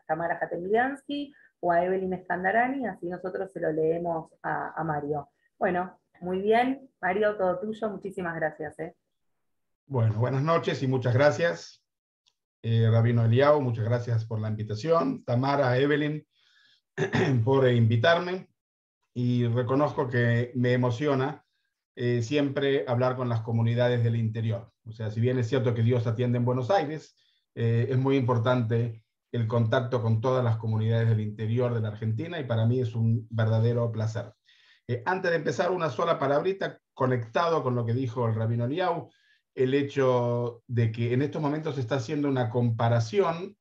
Tamara Jatemiliansky o a Evelyn Scandarani, así nosotros se lo leemos a Mario. Bueno, muy bien, Mario, todo tuyo, muchísimas gracias. Bueno, buenas noches y muchas gracias. Rabino Eliyahu, muchas gracias por la invitación. Tamara, Evelyn, por invitarme. Y reconozco que me emociona siempre hablar con las comunidades del interior. O sea, si bien es cierto que Dios atiende en Buenos Aires, es muy importante el contacto con todas las comunidades del interior de la Argentina y para mí es un verdadero placer. Antes de empezar, una sola palabrita conectado con lo que dijo el Rabino Eliyahu, el hecho de que en estos momentos se está haciendo una comparación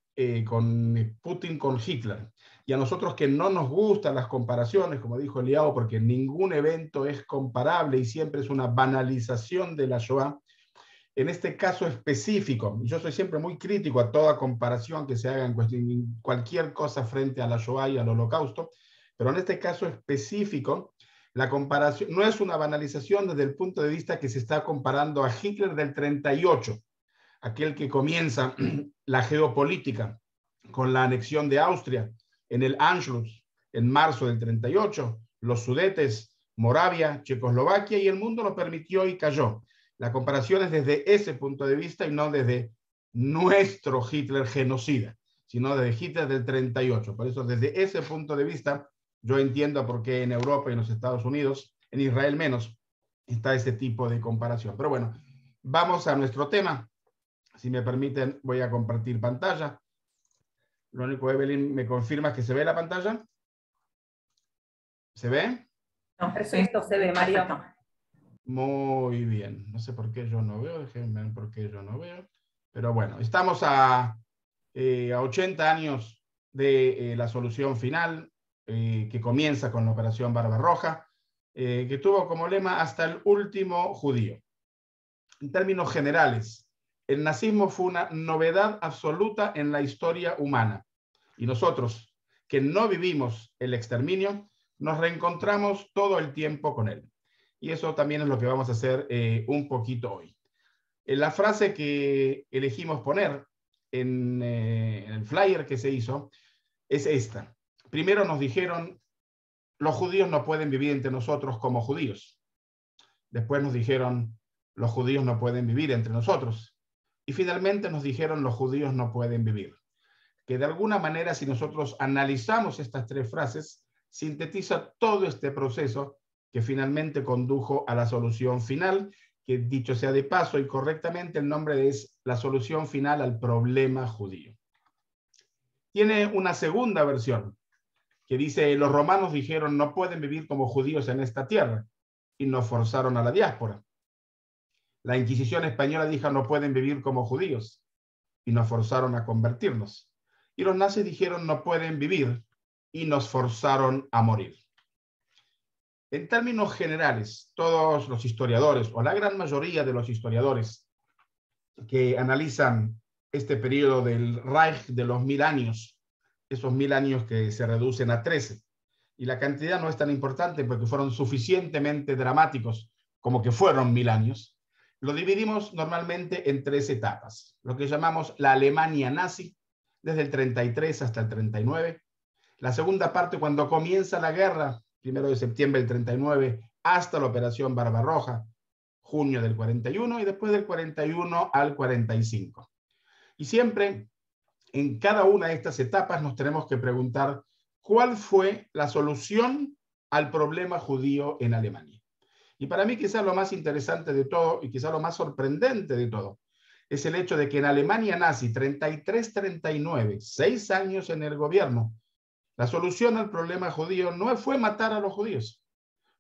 con Putin con Hitler. Y a nosotros que no nos gustan las comparaciones, como dijo Eliyahu, porque ningún evento es comparable y siempre es una banalización de la Shoah, en este caso específico, yo soy siempre muy crítico a toda comparación que se haga en cualquier cosa frente a la Shoah y al Holocausto, pero en este caso específico, la comparación no es una banalización desde el punto de vista que se está comparando a Hitler del 38, aquel que comienza la geopolítica con la anexión de Austria en el Anschluss en marzo del 38, los Sudetes, Moravia, Checoslovaquia, y el mundo lo permitió y cayó. La comparación es desde ese punto de vista y no desde nuestro Hitler genocida, sino desde Hitler del 38. Por eso, desde ese punto de vista, yo entiendo por qué en Europa y en los Estados Unidos, en Israel menos, está ese tipo de comparación. Pero bueno, vamos a nuestro tema. Si me permiten, voy a compartir pantalla. Lo único, Evelyn, ¿me confirmas que se ve la pantalla? ¿Se ve? No, perfecto, se ve, Mario. Muy bien. No sé por qué yo no veo, déjenme ver por qué yo no veo. Pero bueno, estamos a 80 años de la solución final, que comienza con la Operación Barbarroja, que tuvo como lema hasta el último judío. En términos generales, el nazismo fue una novedad absoluta en la historia humana. Y nosotros, que no vivimos el exterminio, nos reencontramos todo el tiempo con él. Y eso también es lo que vamos a hacer un poquito hoy. La frase que elegimos poner en el flyer que se hizo es esta. Primero nos dijeron, los judíos no pueden vivir entre nosotros como judíos. Después nos dijeron, los judíos no pueden vivir entre nosotros. Y finalmente nos dijeron, los judíos no pueden vivir. Que de alguna manera, si nosotros analizamos estas tres frases, sintetiza todo este proceso que finalmente condujo a la solución final, que dicho sea de paso y correctamente, el nombre es la solución final al problema judío. Tiene una segunda versión que dice, los romanos dijeron no pueden vivir como judíos en esta tierra y nos forzaron a la diáspora. La Inquisición española dijo no pueden vivir como judíos y nos forzaron a convertirnos. Y los nazis dijeron no pueden vivir y nos forzaron a morir. En términos generales, todos los historiadores, o la gran mayoría de los historiadores que analizan este periodo del Reich de los 1000 años, esos 1000 años que se reducen a 13, y la cantidad no es tan importante porque fueron suficientemente dramáticos como que fueron 1000 años, lo dividimos normalmente en tres etapas, lo que llamamos la Alemania nazi, desde el 33 hasta el 39, la segunda parte cuando comienza la guerra, 1 de septiembre del 39, hasta la Operación Barbarroja, junio del 41, y después del 41 al 45. Y siempre, en cada una de estas etapas, nos tenemos que preguntar cuál fue la solución al problema judío en Alemania. Y para mí quizás lo más interesante de todo, y quizás lo más sorprendente de todo, es el hecho de que en Alemania nazi, 33-39, 6 años en el gobierno, la solución al problema judío no fue matar a los judíos,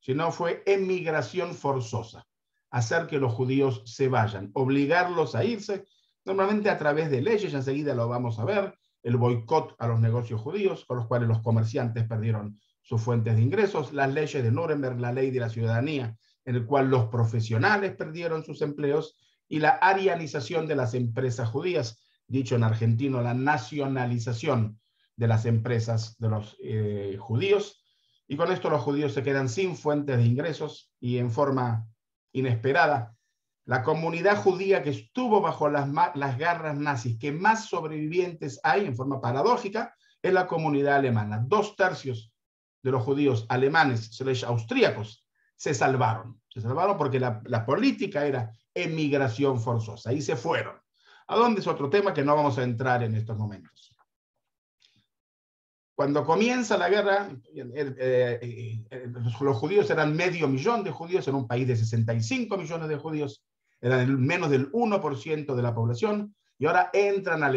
sino fue emigración forzosa, hacer que los judíos se vayan, obligarlos a irse, normalmente a través de leyes, ya enseguida lo vamos a ver, el boicot a los negocios judíos, con los cuales los comerciantes perdieron sus fuentes de ingresos, las leyes de Nuremberg, la ley de la ciudadanía, en el cual los profesionales perdieron sus empleos, y la arianización de las empresas judías, dicho en argentino, la nacionalización de las empresas de los judíos, y con esto los judíos se quedan sin fuentes de ingresos y en forma inesperada La comunidad judía que estuvo bajo las garras nazis, que más sobrevivientes hay en forma paradójica, es la comunidad alemana. 2/3 de los judíos alemanes / austríacos se salvaron. Se salvaron porque la política era emigración forzosa. Ahí se fueron. ¿A dónde? Es otro tema que no vamos a entrar en estos momentos. Cuando comienza la guerra, los judíos eran 500.000 de judíos en un país de 65 millones de judíos. Eran menos del 1% de la población, y ahora entran a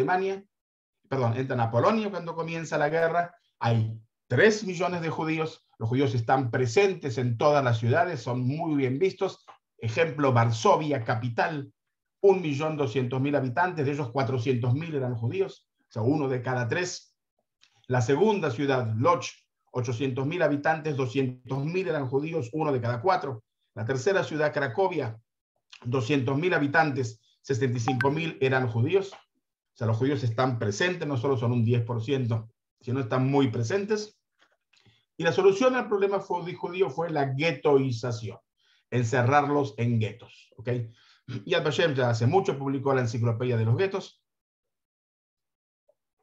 entran a Polonia cuando comienza la guerra. Hay 3 millones de judíos. Los judíos están presentes en todas las ciudades, son muy bien vistos. Ejemplo, Varsovia, capital, 1.200.000 habitantes, de ellos 400.000 eran judíos, o sea, 1 de cada 3. La segunda ciudad, Łódź, 800.000 habitantes, 200.000 eran judíos, 1 de cada 4. La tercera ciudad, Cracovia, 200.000 habitantes, 65.000 eran judíos. O sea, los judíos están presentes, no solo son un 10%, sino están muy presentes. Y la solución al problema judío fue la guetoización, encerrarlos en guetos. ¿Okay? Yad Vashem ya hace mucho publicó la enciclopedia de los guetos.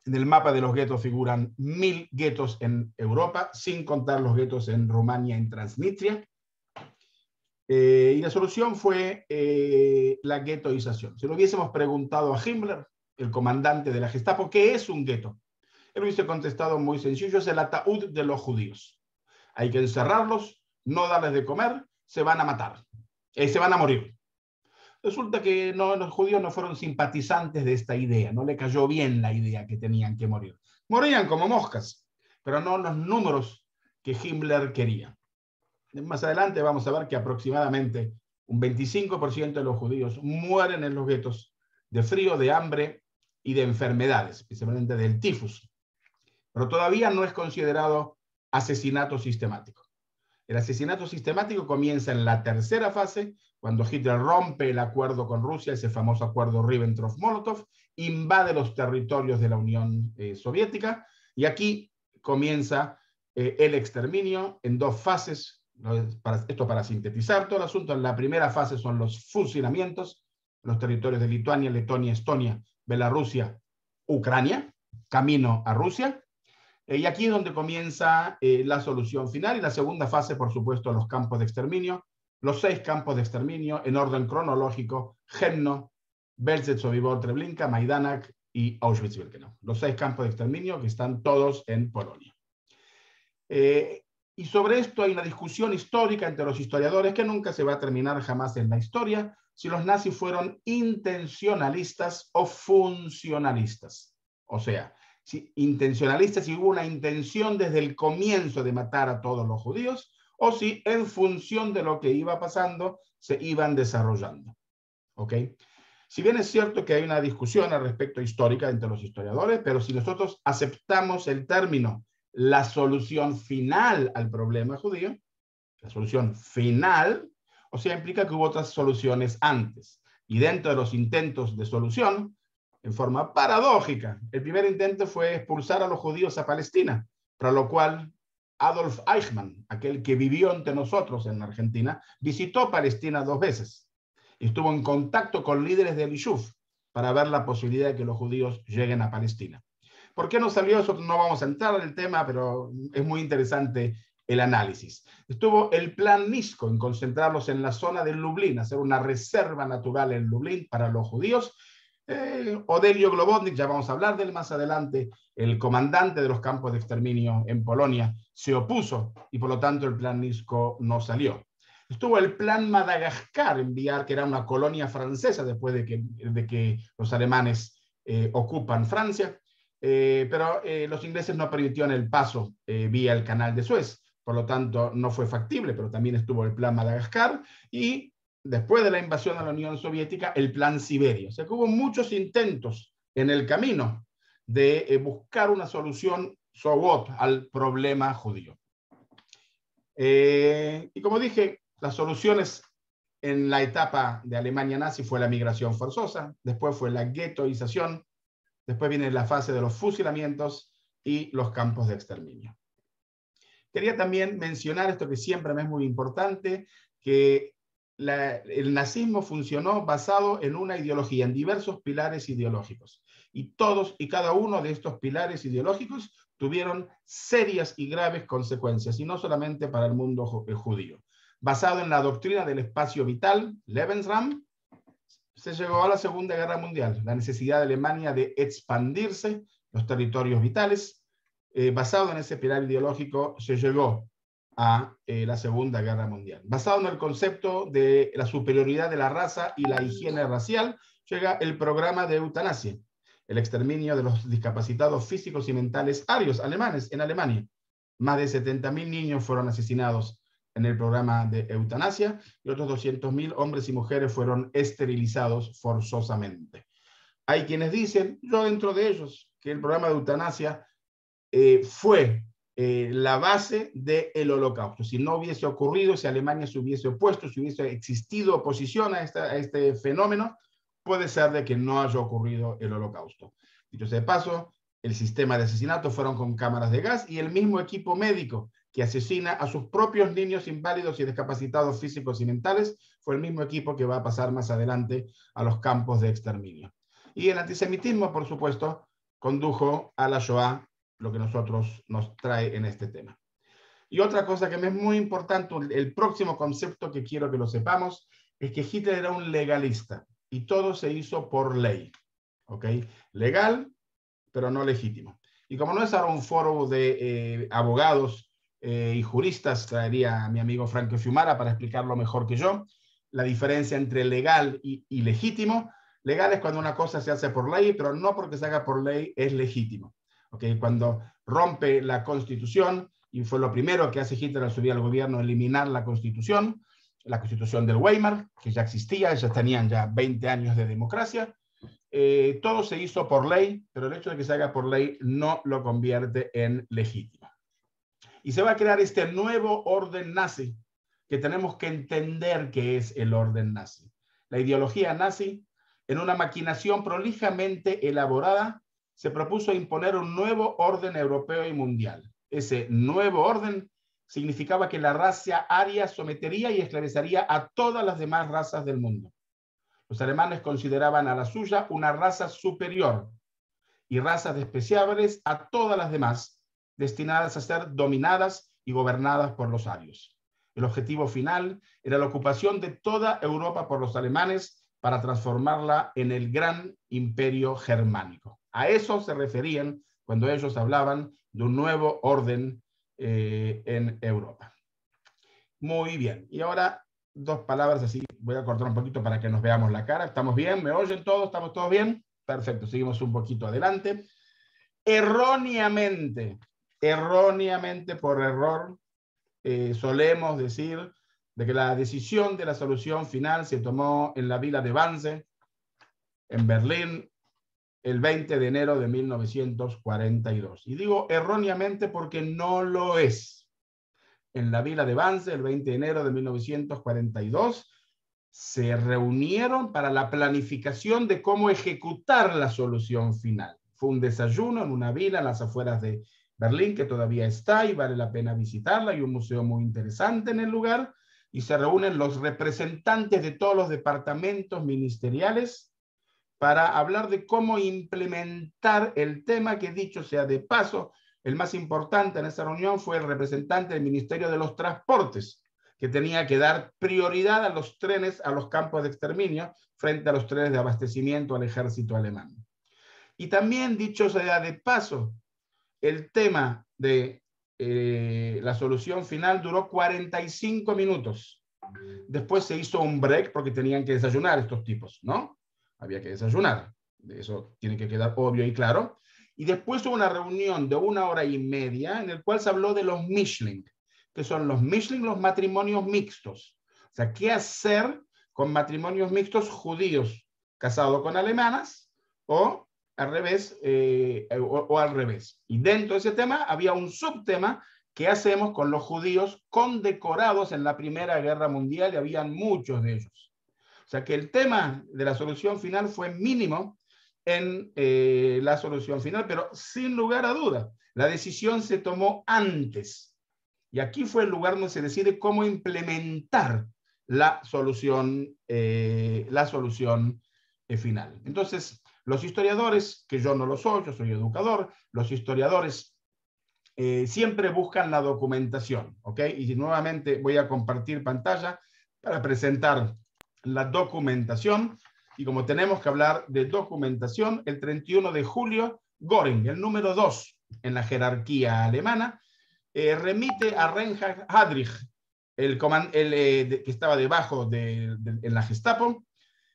En el mapa de los guetos figuran 1.000 guetos en Europa, sin contar los guetos en Rumania, en Transnistria. Y la solución fue la guetoización. Si lo hubiésemos preguntado a Himmler, el comandante de la Gestapo, ¿qué es un gueto? Él hubiese contestado muy sencillo: es el ataúd de los judíos. Hay que encerrarlos, no darles de comer, se van a matar, se van a morir. Resulta que los judíos no fueron simpatizantes de esta idea, no le cayó bien la idea que tenían que morir. Morían como moscas, pero no los números que Himmler quería. Más adelante vamos a ver que aproximadamente un 25% de los judíos mueren en los guetos de frío, de hambre y de enfermedades, especialmente del tifus. Pero todavía no es considerado asesinato sistemático. El asesinato sistemático comienza en la tercera fase, cuando Hitler rompe el acuerdo con Rusia, ese famoso acuerdo Ribbentrop-Molotov, invade los territorios de la Unión Soviética, y aquí comienza el exterminio en 2 fases. Esto para sintetizar todo el asunto. En la primera fase son los fusilamientos, los territorios de Lituania, Letonia, Estonia, Bielorrusia, Ucrania, camino a Rusia. Y aquí es donde comienza la solución final. Y la segunda fase, por supuesto, los campos de exterminio. Los 6 campos de exterminio en orden cronológico: Chelmno, Belzec-Sobibor, Treblinka, Majdanek y Auschwitz-Birkenau. Los 6 campos de exterminio que están todos en Polonia. Y sobre esto hay una discusión histórica entre los historiadores que nunca se va a terminar jamás en la historia, si los nazis fueron intencionalistas o funcionalistas. O sea, si intencionalistas, si hubo una intención desde el comienzo de matar a todos los judíos, o si en función de lo que iba pasando se iban desarrollando. ¿Ok? Si bien es cierto que hay una discusión al respecto histórica entre los historiadores, pero si nosotros aceptamos el término la solución final al problema judío, la solución final, o sea, implica que hubo otras soluciones antes. Y dentro de los intentos de solución, en forma paradójica, el primer intento fue expulsar a los judíos a Palestina, para lo cual Adolf Eichmann, aquel que vivió entre nosotros en Argentina, visitó Palestina 2 veces y estuvo en contacto con líderes del Yishuv para ver la posibilidad de que los judíos lleguen a Palestina. ¿Por qué no salió eso? No vamos a entrar en el tema, pero es muy interesante el análisis. Estuvo el plan Nisko en concentrarlos en la zona de Lublin, hacer una reserva natural en Lublin para los judíos. Odelio Globotnik, ya vamos a hablar de él más adelante, el comandante de los campos de exterminio en Polonia, se opuso y por lo tanto el plan Nisko no salió. Estuvo el plan Madagascar, enviar, que era una colonia francesa después de que los alemanes ocupan Francia. Pero los ingleses no permitieron el paso vía el canal de Suez, por lo tanto no fue factible, pero también estuvo el plan Madagascar y después de la invasión a la Unión Soviética el plan Siberia. O sea que hubo muchos intentos en el camino de buscar una solución al problema judío. Y como dije, las soluciones en la etapa de Alemania nazi fue la migración forzosa, después fue la guetoización. Después viene la fase de los fusilamientos y los campos de exterminio. Quería también mencionar esto que siempre me es muy importante, que el nazismo funcionó basado en una ideología, en diversos pilares ideológicos. Y todos y cada uno de estos pilares ideológicos tuvieron serias y graves consecuencias, y no solamente para el mundo judío. Basado en la doctrina del espacio vital, Lebensraum, se llegó a la Segunda Guerra Mundial, la necesidad de Alemania de expandirse, los territorios vitales. Basado en ese pilar ideológico, se llegó a la Segunda Guerra Mundial. Basado en el concepto de la superioridad de la raza y la higiene racial, llega el programa de eutanasia, el exterminio de los discapacitados físicos y mentales arios alemanes en Alemania. Más de 70.000 niños fueron asesinados en el programa de eutanasia y otros 200.000 hombres y mujeres fueron esterilizados forzosamente. Hay quienes dicen, yo dentro de ellos, que el programa de eutanasia fue la base del Holocausto. Si no hubiese ocurrido, si Alemania se hubiese opuesto, si hubiese existido oposición a este fenómeno, puede ser de que no haya ocurrido el Holocausto. Dicho sea de paso, el sistema de asesinato fueron con cámaras de gas y el mismo equipo médico que asesina a sus propios niños inválidos y discapacitados físicos y mentales fue el mismo equipo que va a pasar más adelante a los campos de exterminio. Y el antisemitismo, por supuesto, condujo a la Shoah, lo que nosotros nos trae en este tema. Y otra cosa que me es muy importante, el próximo concepto que quiero que lo sepamos, es que Hitler era un legalista y todo se hizo por ley. ¿Ok? Legal, pero no legítimo. Y como no es ahora un foro de abogados y juristas, traería a mi amigo Franco Fiumara para explicarlo mejor que yo, la diferencia entre legal y legítimo. Legal es cuando una cosa se hace por ley, pero no porque se haga por ley es legítimo. ¿Okay? Cuando rompe la Constitución, y fue lo primero que hace Hitler al subir al gobierno, eliminar la Constitución del Weimar, que ya existía, ya tenían ya 20 años de democracia. Todo se hizo por ley, pero el hecho de que se haga por ley no lo convierte en legítimo. Y se va a crear este nuevo orden nazi, que tenemos que entender qué es el orden nazi. La ideología nazi, en una maquinación prolijamente elaborada, se propuso imponer un nuevo orden europeo y mundial. Ese nuevo orden significaba que la raza aria sometería y esclavizaría a todas las demás razas del mundo. Los alemanes consideraban a la suya una raza superior y razas despreciables a todas las demás, destinadas a ser dominadas y gobernadas por los arios. El objetivo final era la ocupación de toda Europa por los alemanes para transformarla en el gran imperio germánico. A eso se referían cuando ellos hablaban de un nuevo orden en Europa. Muy bien. Y ahora dos palabras así, voy a cortar un poquito para que nos veamos la cara. ¿Estamos bien? ¿Me oyen todos? ¿Estamos todos bien? Perfecto, seguimos un poquito adelante. Erróneamente por error, solemos decir de que la decisión de la solución final se tomó en la vila de Wannsee, en Berlín, el 20 de enero de 1942. Y digo erróneamente porque no lo es. En la vila de Wannsee, el 20 de enero de 1942, se reunieron para la planificación de cómo ejecutar la solución final. Fue un desayuno en una vila en las afueras de Berlín, que todavía está y vale la pena visitarla. Hay un museo muy interesante en el lugar, y se reúnen los representantes de todos los departamentos ministeriales para hablar de cómo implementar el tema que, dicho sea de paso, el más importante en esa reunión fue el representante del Ministerio de los Transportes, que tenía que dar prioridad a los trenes, a los campos de exterminio, frente a los trenes de abastecimiento al ejército alemán. Y también, dicho sea de paso, el tema de la solución final duró 45 minutos. Después se hizo un break porque tenían que desayunar estos tipos, ¿no? Había que desayunar. Eso tiene que quedar obvio y claro. Y después hubo una reunión de 1 hora y media en el cual se habló de los Mischling, que son los Mischling, los matrimonios mixtos. O sea, ¿qué hacer con matrimonios mixtos judíos casados con alemanas o al revés? Al revés. Y dentro de ese tema había un subtema: ¿qué hacemos con los judíos condecorados en la Primera Guerra Mundial? Y habían muchos de ellos. O sea que el tema de la solución final fue mínimo en la solución final, pero sin lugar a duda, la decisión se tomó antes. Y aquí fue el lugar donde se decide cómo implementar la solución final. Entonces, los historiadores, que yo no lo soy, yo soy educador, los historiadores siempre buscan la documentación, ¿ok? Y nuevamente voy a compartir pantalla para presentar la documentación. Y como tenemos que hablar de documentación, el 31 de julio, Göring, el número 2 en la jerarquía alemana, remite a Reinhard Heydrich, que estaba debajo en la Gestapo,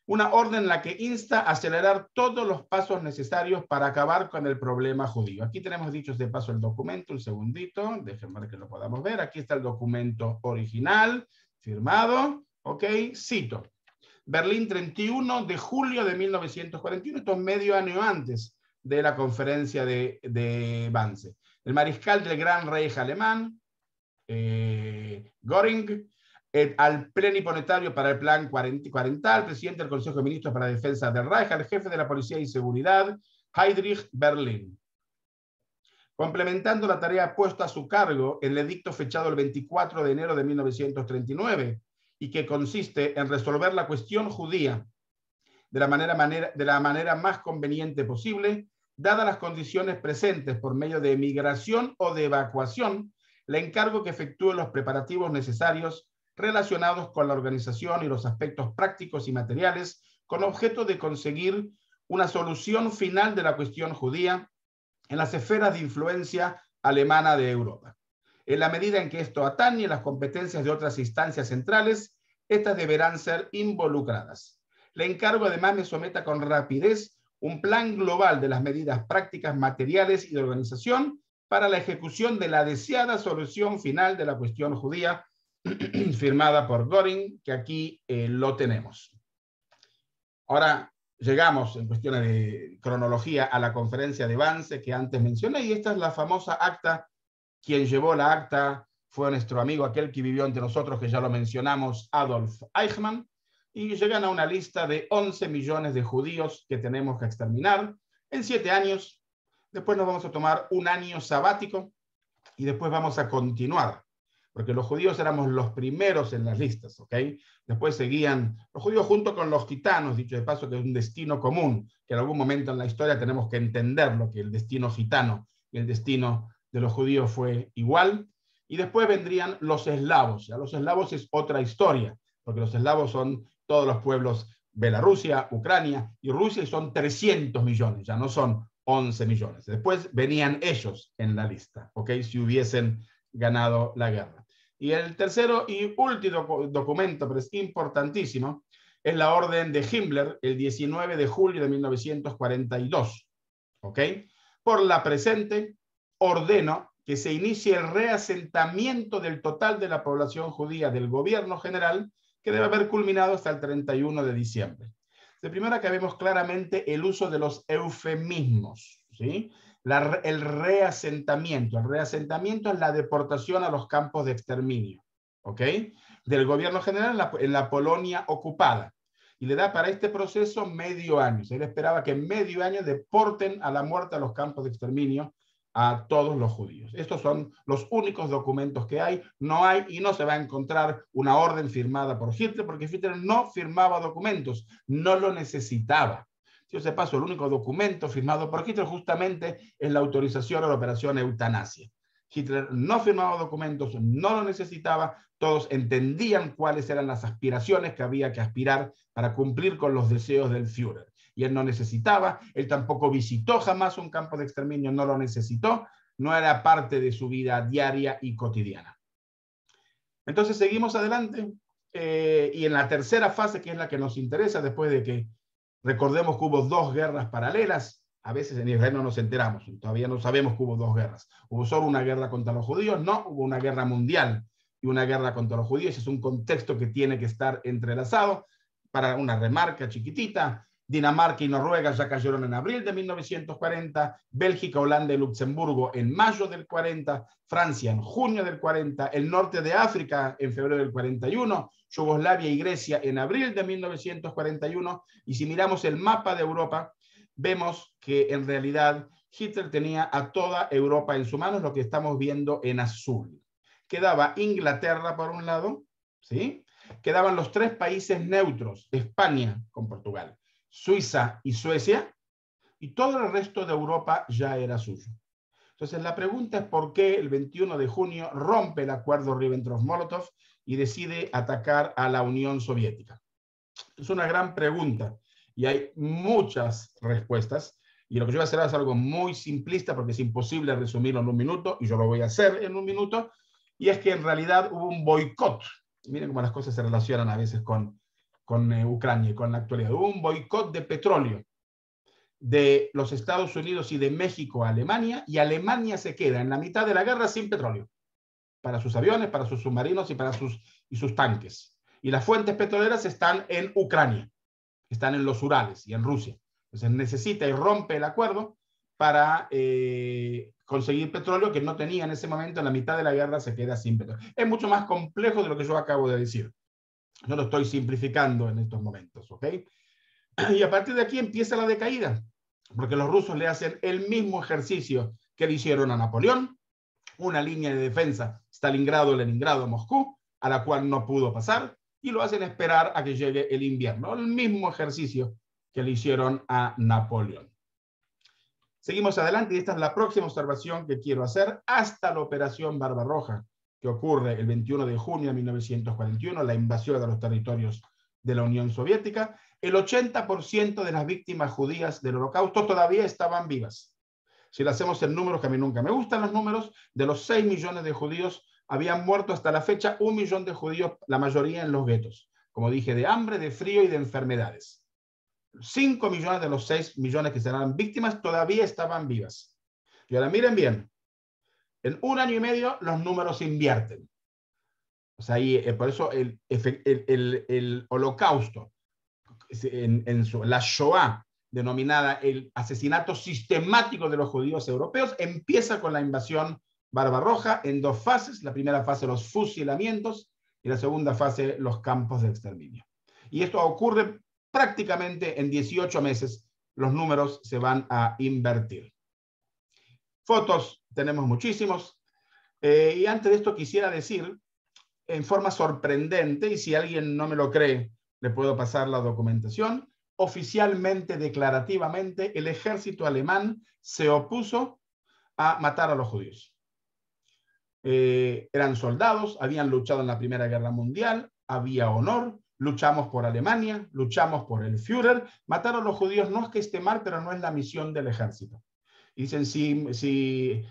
una orden en la que insta a acelerar todos los pasos necesarios para acabar con el problema judío. Aquí tenemos dicho de paso el documento, un segundito, déjenme que lo podamos ver. Aquí está el documento original, firmado, ok, cito. Berlín, 31 de julio de 1941, esto es medio año antes de la conferencia de Wannsee. El mariscal del Gran Reich alemán, Göring, al plenipotenciario para el plan cuarental, presidente del Consejo de Ministros para la Defensa del Reich, al jefe de la Policía y Seguridad, Heydrich, Berlín. Complementando la tarea puesta a su cargo en el edicto fechado el 24 de enero de 1939, y que consiste en resolver la cuestión judía de la manera más conveniente posible, dadas las condiciones presentes por medio de emigración o de evacuación, le encargo que efectúe los preparativos necesarios relacionados con la organización y los aspectos prácticos y materiales con objeto de conseguir una solución final de la cuestión judía en las esferas de influencia alemana de Europa. En la medida en que esto atañe las competencias de otras instancias centrales, estas deberán ser involucradas. Le encargo además me someta con rapidez un plan global de las medidas prácticas, materiales y de organización para la ejecución de la deseada solución final de la cuestión judía, firmada por Göring, que aquí lo tenemos. Ahora llegamos, en cuestiones de cronología, a la conferencia de Wannsee que antes mencioné, y esta es la famosa acta. Quien llevó la acta fue nuestro amigo, aquel que vivió entre nosotros, que ya lo mencionamos, Adolf Eichmann, y llegan a una lista de 11 millones de judíos que tenemos que exterminar en 7 años. Después nos vamos a tomar un año sabático y después vamos a continuar, porque los judíos éramos los primeros en las listas, ¿ok? Después seguían los judíos junto con los gitanos, dicho de paso que es un destino común, que en algún momento en la historia tenemos que entenderlo, que el destino gitano y el destino de los judíos fue igual. Y después vendrían los eslavos. Ya los eslavos es otra historia, porque los eslavos son todos los pueblos, Bielorrusia, Ucrania y Rusia, y son 300 millones, ya no son 11 millones. Después venían ellos en la lista, ¿ok? Si hubiesen ganado la guerra. Y el tercero y último documento, pero es importantísimo, es la orden de Himmler, el 19 de julio de 1942, ¿ok? Por la presente, ordeno que se inicie el reasentamiento del total de la población judía del gobierno general, que debe haber culminado hasta el 31 de diciembre. De primera que vemos claramente el uso de los eufemismos, ¿sí? El reasentamiento. El reasentamiento es la deportación a los campos de exterminio, ¿ok? Del gobierno general en la Polonia ocupada. Y le da para este proceso medio año. Se le esperaba que en medio año deporten a la muerte a los campos de exterminio a todos los judíos. Estos son los únicos documentos que hay. No hay y no se va a encontrar una orden firmada por Hitler, porque Hitler no firmaba documentos, no lo necesitaba. Si os paso, el único documento firmado por Hitler justamente es la autorización a la operación eutanasia. Hitler no firmaba documentos, no lo necesitaba, todos entendían cuáles eran las aspiraciones que había que aspirar para cumplir con los deseos del Führer. Y él no necesitaba, él tampoco visitó jamás un campo de exterminio, no lo necesitó, no era parte de su vida diaria y cotidiana. Entonces seguimos adelante, y en la tercera fase, que es la que nos interesa, después de que recordemos que hubo 2 guerras paralelas. A veces en Israel no nos enteramos, todavía no sabemos que hubo 2 guerras. ¿Hubo solo una guerra contra los judíos? No, hubo una guerra mundial y una guerra contra los judíos. Es un contexto que tiene que estar entrelazado. Para una remarca chiquitita, Dinamarca y Noruega ya cayeron en abril de 1940, Bélgica, Holanda y Luxemburgo en mayo del 40, Francia en junio del 40, el norte de África en febrero del 41, Yugoslavia y Grecia en abril de 1941, y si miramos el mapa de Europa, vemos que en realidad Hitler tenía a toda Europa en sus manos, lo que estamos viendo en azul. Quedaba Inglaterra por un lado, ¿sí? Quedaban los 3 países neutros, España con Portugal, Suiza y Suecia, y todo el resto de Europa ya era suyo. Entonces la pregunta es por qué el 21 de junio rompe el acuerdo Ribbentrop-Molotov y decide atacar a la Unión Soviética. Es una gran pregunta y hay muchas respuestas, y lo que yo voy a hacer es algo muy simplista porque es imposible resumirlo en un minuto, y yo lo voy a hacer en un minuto, y es que en realidad hubo un boicot. Miren cómo las cosas se relacionan a veces con Ucrania y con la actualidad. Hubo un boicot de petróleo de los Estados Unidos y de México a Alemania, y Alemania se queda en la mitad de la guerra sin petróleo para sus aviones, para sus submarinos y para sus tanques. Y las fuentes petroleras están en Ucrania, están en los Urales y en Rusia. Entonces necesita y rompe el acuerdo para conseguir petróleo que no tenía en ese momento. En la mitad de la guerra se queda sin petróleo. Es mucho más complejo de lo que yo acabo de decir. Yo lo estoy simplificando en estos momentos, ¿ok? Y a partir de aquí empieza la decaída, porque los rusos le hacen el mismo ejercicio que le hicieron a Napoleón, una línea de defensa Stalingrado, Leningrado, Moscú, a la cual no pudo pasar, y lo hacen esperar a que llegue el invierno, el mismo ejercicio que le hicieron a Napoleón. Seguimos adelante, y esta es la próxima observación que quiero hacer. Hasta la Operación Barbarroja, que ocurre el 21 de junio de 1941, la invasión de los territorios de la Unión Soviética, el 80% de las víctimas judías del Holocausto todavía estaban vivas. Si lo hacemos en números, que a mí nunca me gustan los números, de los 6 millones de judíos, habían muerto hasta la fecha 1 millón de judíos, la mayoría en los guetos, como dije, de hambre, de frío y de enfermedades. 5 millones de los 6 millones que serán víctimas todavía estaban vivas. Y ahora miren bien, en 1 año y medio los números invierten. O sea, por eso el Holocausto, la Shoah, denominada el asesinato sistemático de los judíos europeos, empieza con la invasión Barbarroja en 2 fases. La primera fase, los fusilamientos, y la segunda fase, los campos de exterminio. Y esto ocurre prácticamente en 18 meses. Los números se van a invertir. Fotos tenemos muchísimos. Y antes de esto quisiera decir, en forma sorprendente, y si alguien no me lo cree, le puedo pasar la documentación, oficialmente, declarativamente, el ejército alemán se opuso a matar a los judíos. Eran soldados, habían luchado en la Primera Guerra Mundial, había honor, luchamos por Alemania, luchamos por el Führer. Matar a los judíos no es que esté mal, pero no es la misión del ejército. Dicen, si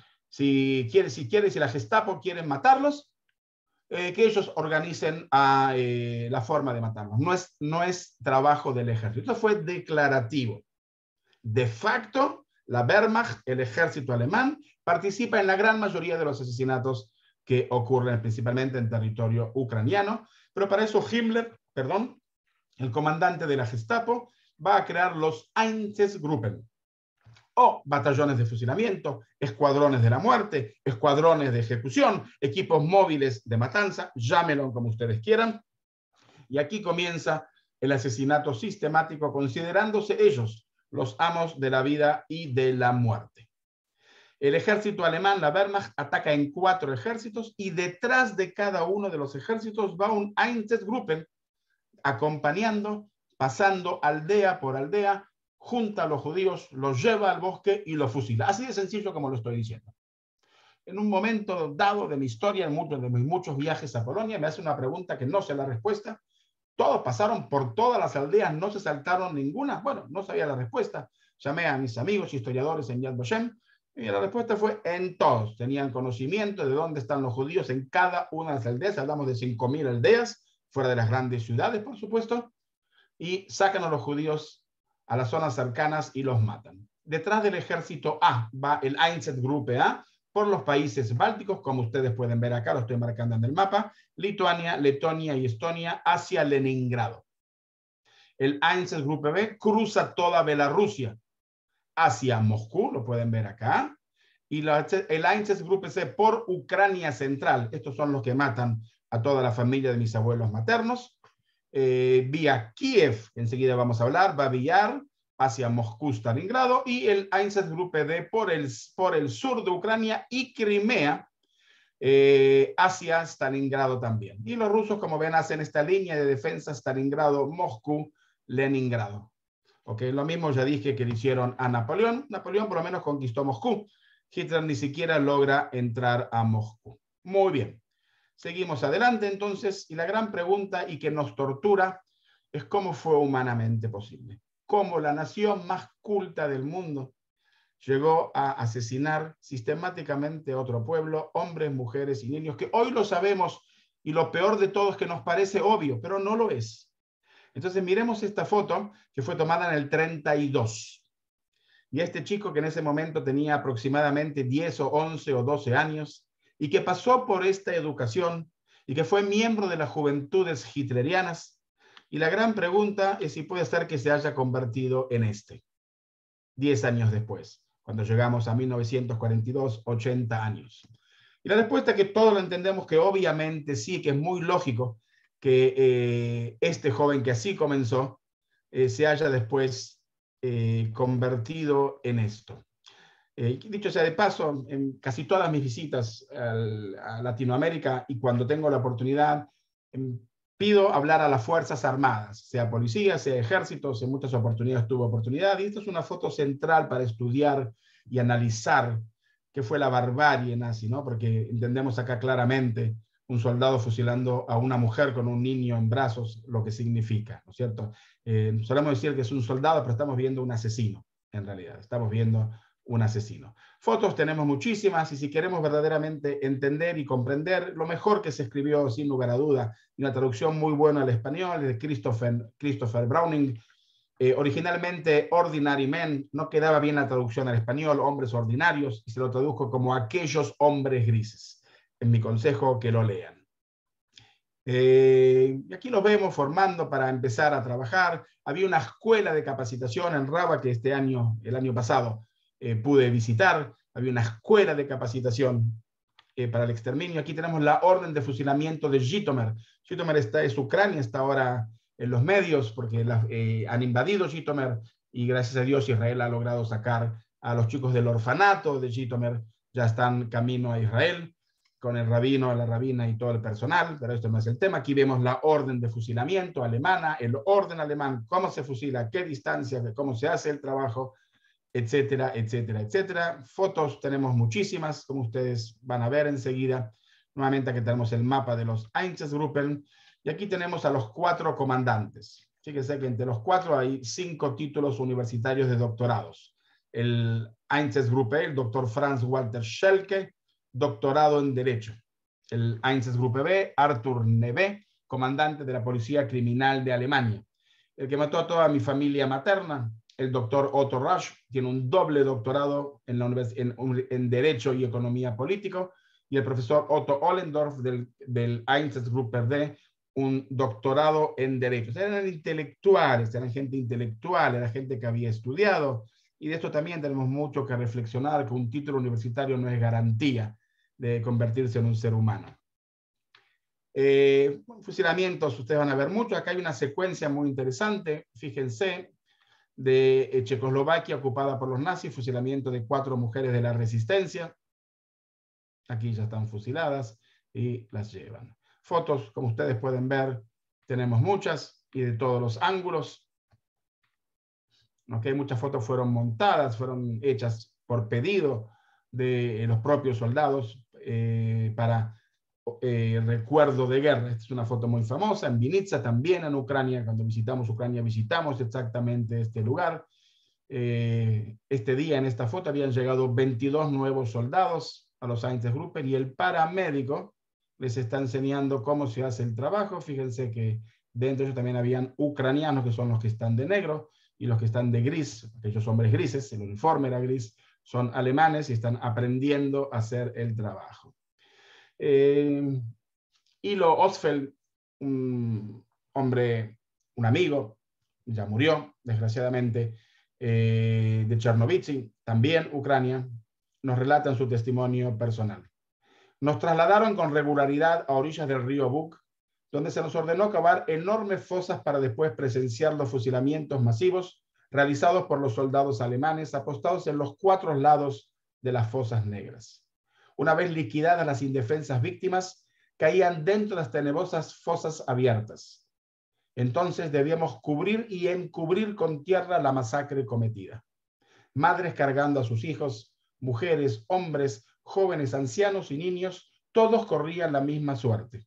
la Gestapo quieren matarlos, que ellos organicen la forma de matarlos. No es trabajo del ejército. Esto fue declarativo. De facto, la Wehrmacht, el ejército alemán, participa en la gran mayoría de los asesinatos que ocurren principalmente en territorio ucraniano, pero para eso Himmler, el comandante de la Gestapo, va a crear los Einsatzgruppen, o batallones de fusilamiento, escuadrones de la muerte, escuadrones de ejecución, equipos móviles de matanza, llámenlo como ustedes quieran. Y aquí comienza el asesinato sistemático, considerándose ellos los amos de la vida y de la muerte. El ejército alemán, la Wehrmacht, ataca en 4 ejércitos, y detrás de cada uno de los ejércitos va un Einsatzgruppen acompañando, pasando aldea por aldea, junta a los judíos, los lleva al bosque y los fusila. Así de sencillo como lo estoy diciendo. En un momento dado de mi historia, en mis muchos viajes a Polonia, me hace una pregunta que no sé la respuesta. Todos pasaron por todas las aldeas, no se saltaron ninguna. Bueno, no sabía la respuesta. Llamé a mis amigos historiadores en Yad Vashem, y la respuesta fue en todos. Tenían conocimiento de dónde están los judíos en cada una de las aldeas. Hablamos de 5.000 aldeas, fuera de las grandes ciudades, por supuesto, y sacan a los judíos a las zonas cercanas y los matan. Detrás del ejército A va el Einsatzgruppe A por los países bálticos, como ustedes pueden ver acá, lo estoy marcando en el mapa, Lituania, Letonia y Estonia, hacia Leningrado. El Einsatzgruppe B cruza toda Bielorrusia hacia Moscú, lo pueden ver acá, y el Einsatzgruppe C por Ucrania Central. Estos son los que matan a toda la familia de mis abuelos maternos. Vía Kiev, enseguida vamos a hablar, va a Villar hacia Moscú, Stalingrado, y el Einsatzgruppe D por el sur de Ucrania y Crimea, hacia Stalingrado también. Y los rusos, como ven, hacen esta línea de defensa Stalingrado, Moscú, Leningrado. Okay, lo mismo ya dije que le hicieron a Napoleón. Napoleón por lo menos conquistó Moscú. Hitler ni siquiera logra entrar a Moscú. Muy bien. Seguimos adelante entonces. Y la gran pregunta y que nos tortura es cómo fue humanamente posible. Cómo la nación más culta del mundo llegó a asesinar sistemáticamente a otro pueblo, hombres, mujeres y niños, que hoy lo sabemos y lo peor de todo es que nos parece obvio, pero no lo es. Entonces miremos esta foto que fue tomada en el 32. Y este chico que en ese momento tenía aproximadamente 10 o 11 o 12 años y que pasó por esta educación y que fue miembro de las juventudes hitlerianas. Y la gran pregunta es si puede ser que se haya convertido en 10 años después, cuando llegamos a 1942, 80 años. Y la respuesta es que todos lo entendemos que obviamente sí, que es muy lógico que este joven que así comenzó se haya después convertido en esto. Dicho sea de paso, en casi todas mis visitas a Latinoamérica y cuando tengo la oportunidad, pido hablar a las Fuerzas Armadas, sea policía, sea ejército, en muchas oportunidades tuve oportunidad. Y esta es una foto central para estudiar y analizar qué fue la barbarie nazi, ¿no? Porque entendemos acá claramente un soldado fusilando a una mujer con un niño en brazos, lo que significa, ¿no es cierto? Solemos decir que es un soldado, pero estamos viendo un asesino, en realidad. Estamos viendo un asesino. Fotos tenemos muchísimas y si queremos verdaderamente entender y comprender, lo mejor que se escribió, sin lugar a duda, y una traducción muy buena al español de Christopher Browning. Originalmente, Ordinary Men, no quedaba bien la traducción al español, hombres ordinarios, y se lo tradujo como aquellos hombres grises. Es mi consejo que lo lean. Y aquí lo vemos formando para empezar a trabajar. Había una escuela de capacitación en Raba que el año pasado, pude visitar. Había una escuela de capacitación para el exterminio. Aquí tenemos la orden de fusilamiento de Zhytomyr. Zhytomyr es Ucrania, está ahora en los medios porque han invadido Zhytomyr y gracias a Dios Israel ha logrado sacar a los chicos del orfanato de Zhytomyr. Ya están camino a Israel con el rabino, la rabina y todo el personal, pero esto no es el tema. Aquí vemos la orden de fusilamiento alemana, el orden alemán, cómo se fusila, qué distancia, cómo se hace el trabajo, etcétera, etcétera, etcétera. Fotos tenemos muchísimas, como ustedes van a ver enseguida. Nuevamente aquí tenemos el mapa de los Einsatzgruppen y aquí tenemos a los 4 comandantes. Fíjense que entre los 4 hay 5 títulos universitarios de doctorados. El Einsatzgruppe, el doctor Franz Walter Schelke, doctorado en Derecho. El Einsatzgruppe B, Arthur Neve, comandante de la Policía Criminal de Alemania. El que mató a toda mi familia materna, el doctor Otto Rasch, tiene un doble doctorado en Derecho y Economía Político, y el profesor Otto Ollendorf del Einsatzgruppe D, un doctorado en Derecho. O sea, eran intelectuales, eran gente intelectual, era gente que había estudiado, y de esto también tenemos mucho que reflexionar, que un título universitario no es garantía de convertirse en un ser humano. Fusilamientos, ustedes van a ver mucho. Acá hay una secuencia muy interesante, fíjense, de Checoslovaquia ocupada por los nazis, fusilamiento de 4 mujeres de la resistencia. Aquí ya están fusiladas y las llevan. Fotos, como ustedes pueden ver, tenemos muchas y de todos los ángulos. Okay, muchas fotos fueron montadas, fueron hechas por pedido de los propios soldados para recuerdo de guerra. Esta es una foto muy famosa en Vinitsa, también en Ucrania. Cuando visitamos Ucrania, visitamos exactamente este lugar. Este día, en esta foto, habían llegado 22 nuevos soldados a los Einsatzgruppen y el paramédico les está enseñando cómo se hace el trabajo. Fíjense que dentro de ellos también habían ucranianos, que son los que están de negro, y los que están de gris, aquellos hombres grises, el uniforme era gris, son alemanes y están aprendiendo a hacer el trabajo. Hilo Ostfeld, un hombre, un amigo, ya murió, desgraciadamente, de Chernovitz, también Ucrania, nos relata en su testimonio personal. Nos trasladaron con regularidad a orillas del río Bug, donde se nos ordenó cavar enormes fosas para después presenciar los fusilamientos masivos realizados por los soldados alemanes apostados en los 4 lados de las fosas negras. Una vez liquidadas las indefensas víctimas, caían dentro de las tenebrosas fosas abiertas. Entonces debíamos cubrir y encubrir con tierra la masacre cometida. Madres cargando a sus hijos, mujeres, hombres, jóvenes, ancianos y niños, todos corrían la misma suerte.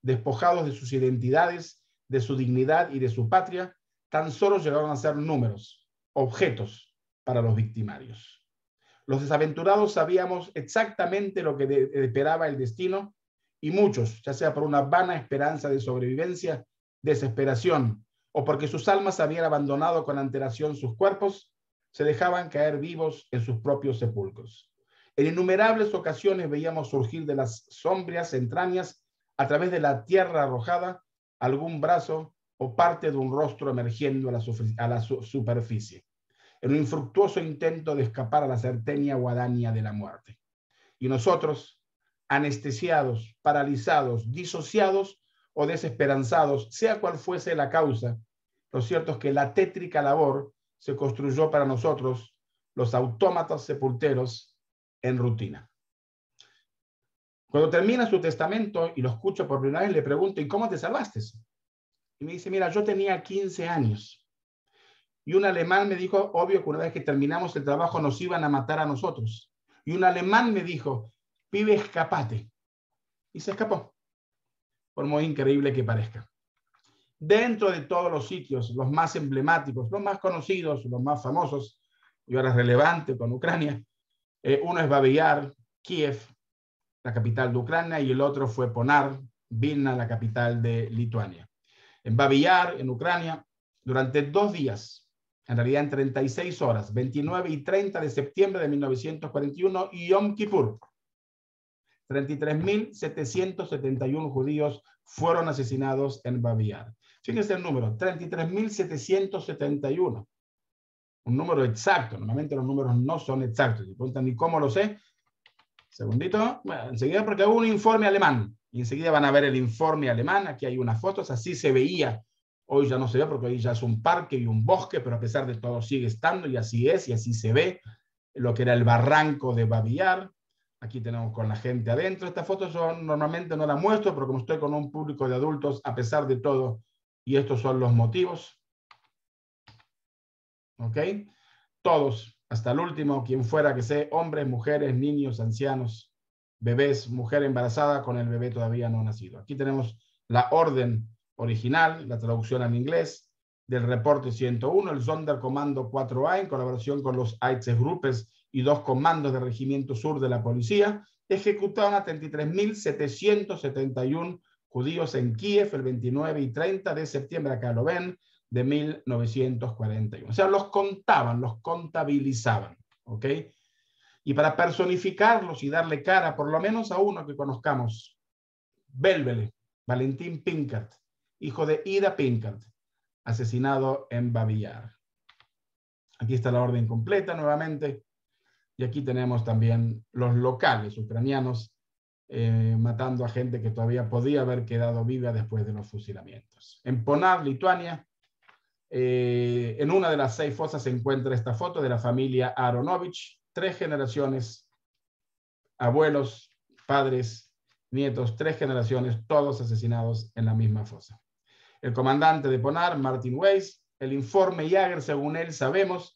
Despojados de sus identidades, de su dignidad y de su patria, tan solo llegaron a ser números, objetos para los victimarios. Los desaventurados sabíamos exactamente lo que esperaba el destino y muchos, ya sea por una vana esperanza de sobrevivencia, desesperación o porque sus almas habían abandonado con antelación sus cuerpos, se dejaban caer vivos en sus propios sepulcros. En innumerables ocasiones veíamos surgir de las sombrías entrañas, a través de la tierra arrojada, algún brazo o parte de un rostro emergiendo a la superficie, en un infructuoso intento de escapar a la certenia guadaña de la muerte. Y nosotros, anestesiados, paralizados, disociados o desesperanzados, sea cual fuese la causa, lo cierto es que la tétrica labor se construyó para nosotros, los autómatas sepulteros, en rutina. Cuando termina su testamento y lo escucho por primera vez, le pregunto, ¿y cómo te salvaste? Y me dice, mira, yo tenía 15 años. Y un alemán me dijo, obvio que una vez que terminamos el trabajo nos iban a matar a nosotros. Y un alemán me dijo, pibe, escapate. Y se escapó, por muy increíble que parezca. Dentro de todos los sitios, los más emblemáticos, los más conocidos, los más famosos, y ahora es relevante con Ucrania, uno es Babi Yar, Kiev, la capital de Ucrania, y el otro fue Ponar, Vilna, la capital de Lituania. En Babi Yar, en Ucrania, durante 2 días, en realidad en 36 horas, 29 y 30 de septiembre de 1941, y Yom Kippur, 33.771 judíos fueron asesinados en Babi Yar. Fíjense el número, 33.771. Un número exacto. Normalmente los números no son exactos. Si preguntan, ¿y cómo lo sé? Segundito. Bueno, enseguida, porque hubo un informe alemán. Y enseguida van a ver el informe alemán. Aquí hay unas fotos. Así se veía. Hoy ya no se ve porque hoy ya es un parque y un bosque, pero a pesar de todo sigue estando y así es y así se ve lo que era el barranco de Babi Yar. Aquí tenemos con la gente adentro. Esta foto yo normalmente no la muestro, pero como estoy con un público de adultos, a pesar de todo, y estos son los motivos. ¿Ok? Todos, hasta el último, quien fuera que sea, hombres, mujeres, niños, ancianos, bebés, mujer embarazada con el bebé todavía no nacido. Aquí tenemos la orden original, la traducción en inglés, del reporte 101, el Sonderkommando 4A, en colaboración con los Einsatzgruppen y 2 comandos del Regimiento Sur de la Policía, ejecutaron a 33.771 judíos en Kiev el 29 y 30 de septiembre, acá lo ven, de 1941. O sea, los contaban, los contabilizaban, ¿ok? Y para personificarlos y darle cara, por lo menos a uno que conozcamos, Belbele, Valentín Pinkert, hijo de Ida Pinkert, asesinado en Babi Yar. Aquí está la orden completa nuevamente. Y aquí tenemos también los locales ucranianos matando a gente que todavía podía haber quedado viva después de los fusilamientos. En Ponar, Lituania, en una de las 6 fosas se encuentra esta foto de la familia Aronovich, 3 generaciones, abuelos, padres, nietos, 3 generaciones, todos asesinados en la misma fosa. El comandante de Ponar, Martin Weiss, el informe Jaeger, según él sabemos,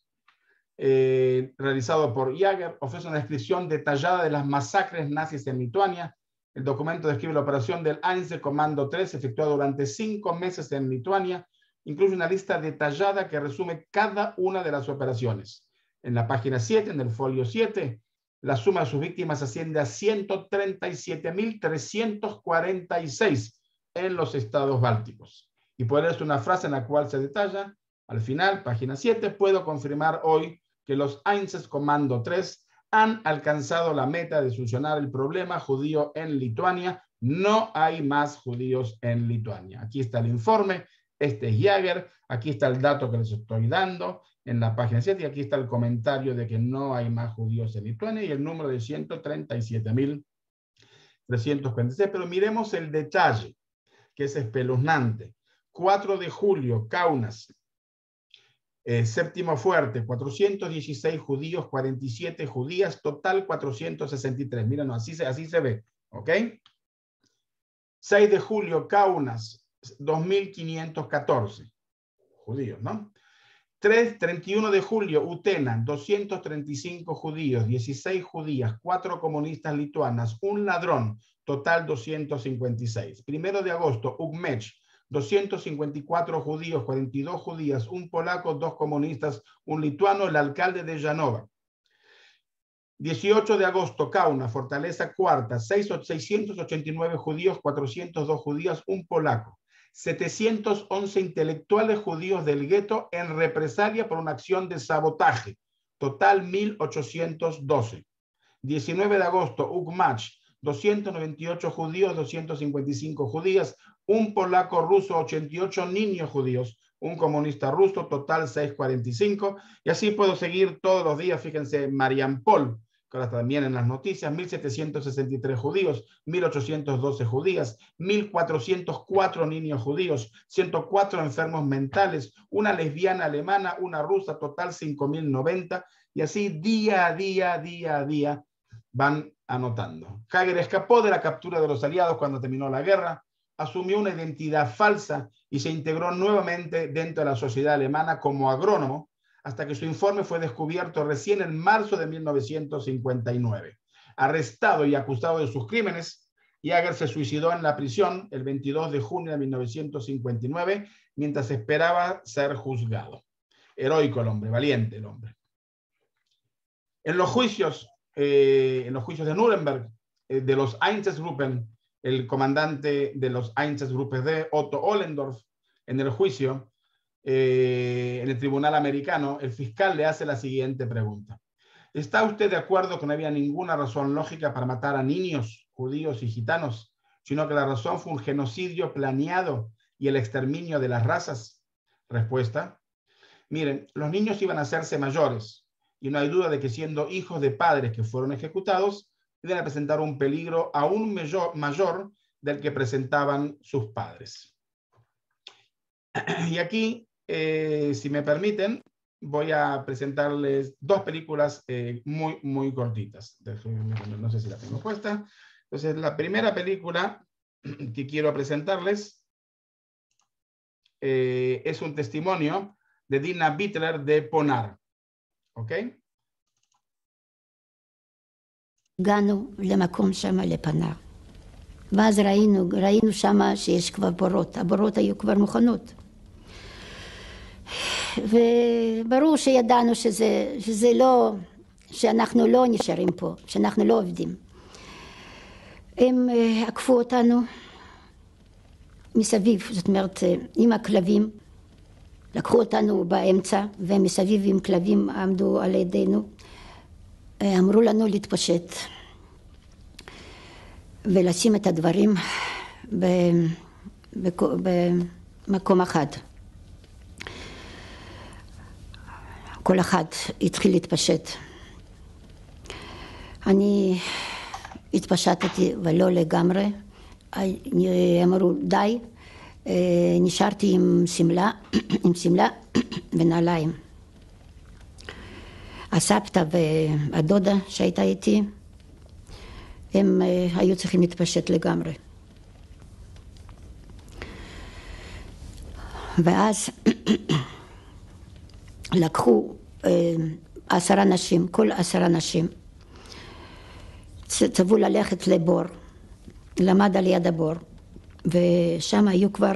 realizado por Jaeger, ofrece una descripción detallada de las masacres nazis en Lituania. El documento describe la operación del Einsatzkommando 3 efectuada durante 5 meses en Lituania. Incluye una lista detallada que resume cada una de las operaciones. En la página 7, en el folio 7, la suma de sus víctimas asciende a 137.346 en los estados bálticos. Y por eso una frase en la cual se detalla, al final, página 7, puedo confirmar hoy que los Einsatzkommando 3 han alcanzado la meta de solucionar el problema judío en Lituania. No hay más judíos en Lituania. Aquí está el informe. Este es Jaeger, aquí está el dato que les estoy dando en la página 7 y aquí está el comentario de que no hay más judíos en Lituania y el número de 137.346. Pero miremos el detalle, que es espeluznante. 4 de julio, Kaunas. Séptimo fuerte, 416 judíos, 47 judías, total 463. Miren, así se ve, ¿ok? 6 de julio, Kaunas, 2514 judíos, ¿no? 31 de julio, Utena, 235 judíos, 16 judías, 4 comunistas lituanas, un ladrón, total 256. 1 de agosto, Ugmech, 254 judíos, 42 judías, un polaco, 2 comunistas, un lituano, el alcalde de Janova. 18 de agosto, Kauna, Fortaleza Cuarta, 689 judíos, 402 judías, un polaco. 711 intelectuales judíos del gueto en represalia por una acción de sabotaje. Total 1812. 19 de agosto, Ugmach, 298 judíos, 255 judías, un polaco ruso, 88 niños judíos, un comunista ruso, total 645. Y así puedo seguir todos los días. Fíjense, Mariampol, que ahora también en las noticias, 1.763 judíos, 1.812 judías, 1.404 niños judíos, 104 enfermos mentales, una lesbiana alemana, una rusa, total 5.090, y así día a día van anotando. Hager escapó de la captura de los aliados cuando terminó la guerra, asumió una identidad falsa y se integró nuevamente dentro de la sociedad alemana como agrónomo, hasta que su informe fue descubierto recién en marzo de 1959. Arrestado y acusado de sus crímenes, Jäger se suicidó en la prisión el 22 de junio de 1959 mientras esperaba ser juzgado. Heroico el hombre, valiente el hombre. En los juicios de Nuremberg, de los Einsatzgruppen, el comandante de los Einsatzgruppen, Otto Ollendorf, en el juicio, en el tribunal americano, el fiscal le hace la siguiente pregunta. ¿Está usted de acuerdo que no había ninguna razón lógica para matar a niños, judíos y gitanos, sino que la razón fue un genocidio planeado y el exterminio de las razas? Respuesta. Miren, los niños iban a hacerse mayores y no hay duda de que siendo hijos de padres que fueron ejecutados, iban a presentar un peligro aún mayor del que presentaban sus padres. Y aquí, si me permiten, voy a presentarles dos películas muy cortitas. No sé si la tengo puesta. Entonces, la primera película que quiero presentarles es un testimonio de Dina Bittler de Ponar. ¿Ok? הגענו למקום שם לפנר. ואז ראינו שם שיש כבר בורות. הבורות היו כבר מוכנות. וברור שידענו שזה לא, שאנחנו לא נשארים פה, שאנחנו לא עובדים. הם עקפו אותנו מסביב, זאת אומרת, עם הכלבים. לקחו אותנו באמצע, ומסביב עם כלבים עמדו על ידינו. אמרו לנו להתפשט ולשים את הדברים במקום אחד. כל אחד התחיל להתפשט. אני התפשטתי ולא לגמרי. אמרו די, נשארתי עם שמלה ונעליים. הסבתא והדודה שהייתה איתי, הם היו צריכים להתפשט לגמרי. ואז לקחו 10 נשים, כל 10 נשים, צוו ללכת לבור, למד על יד הבור, ושם היו כבר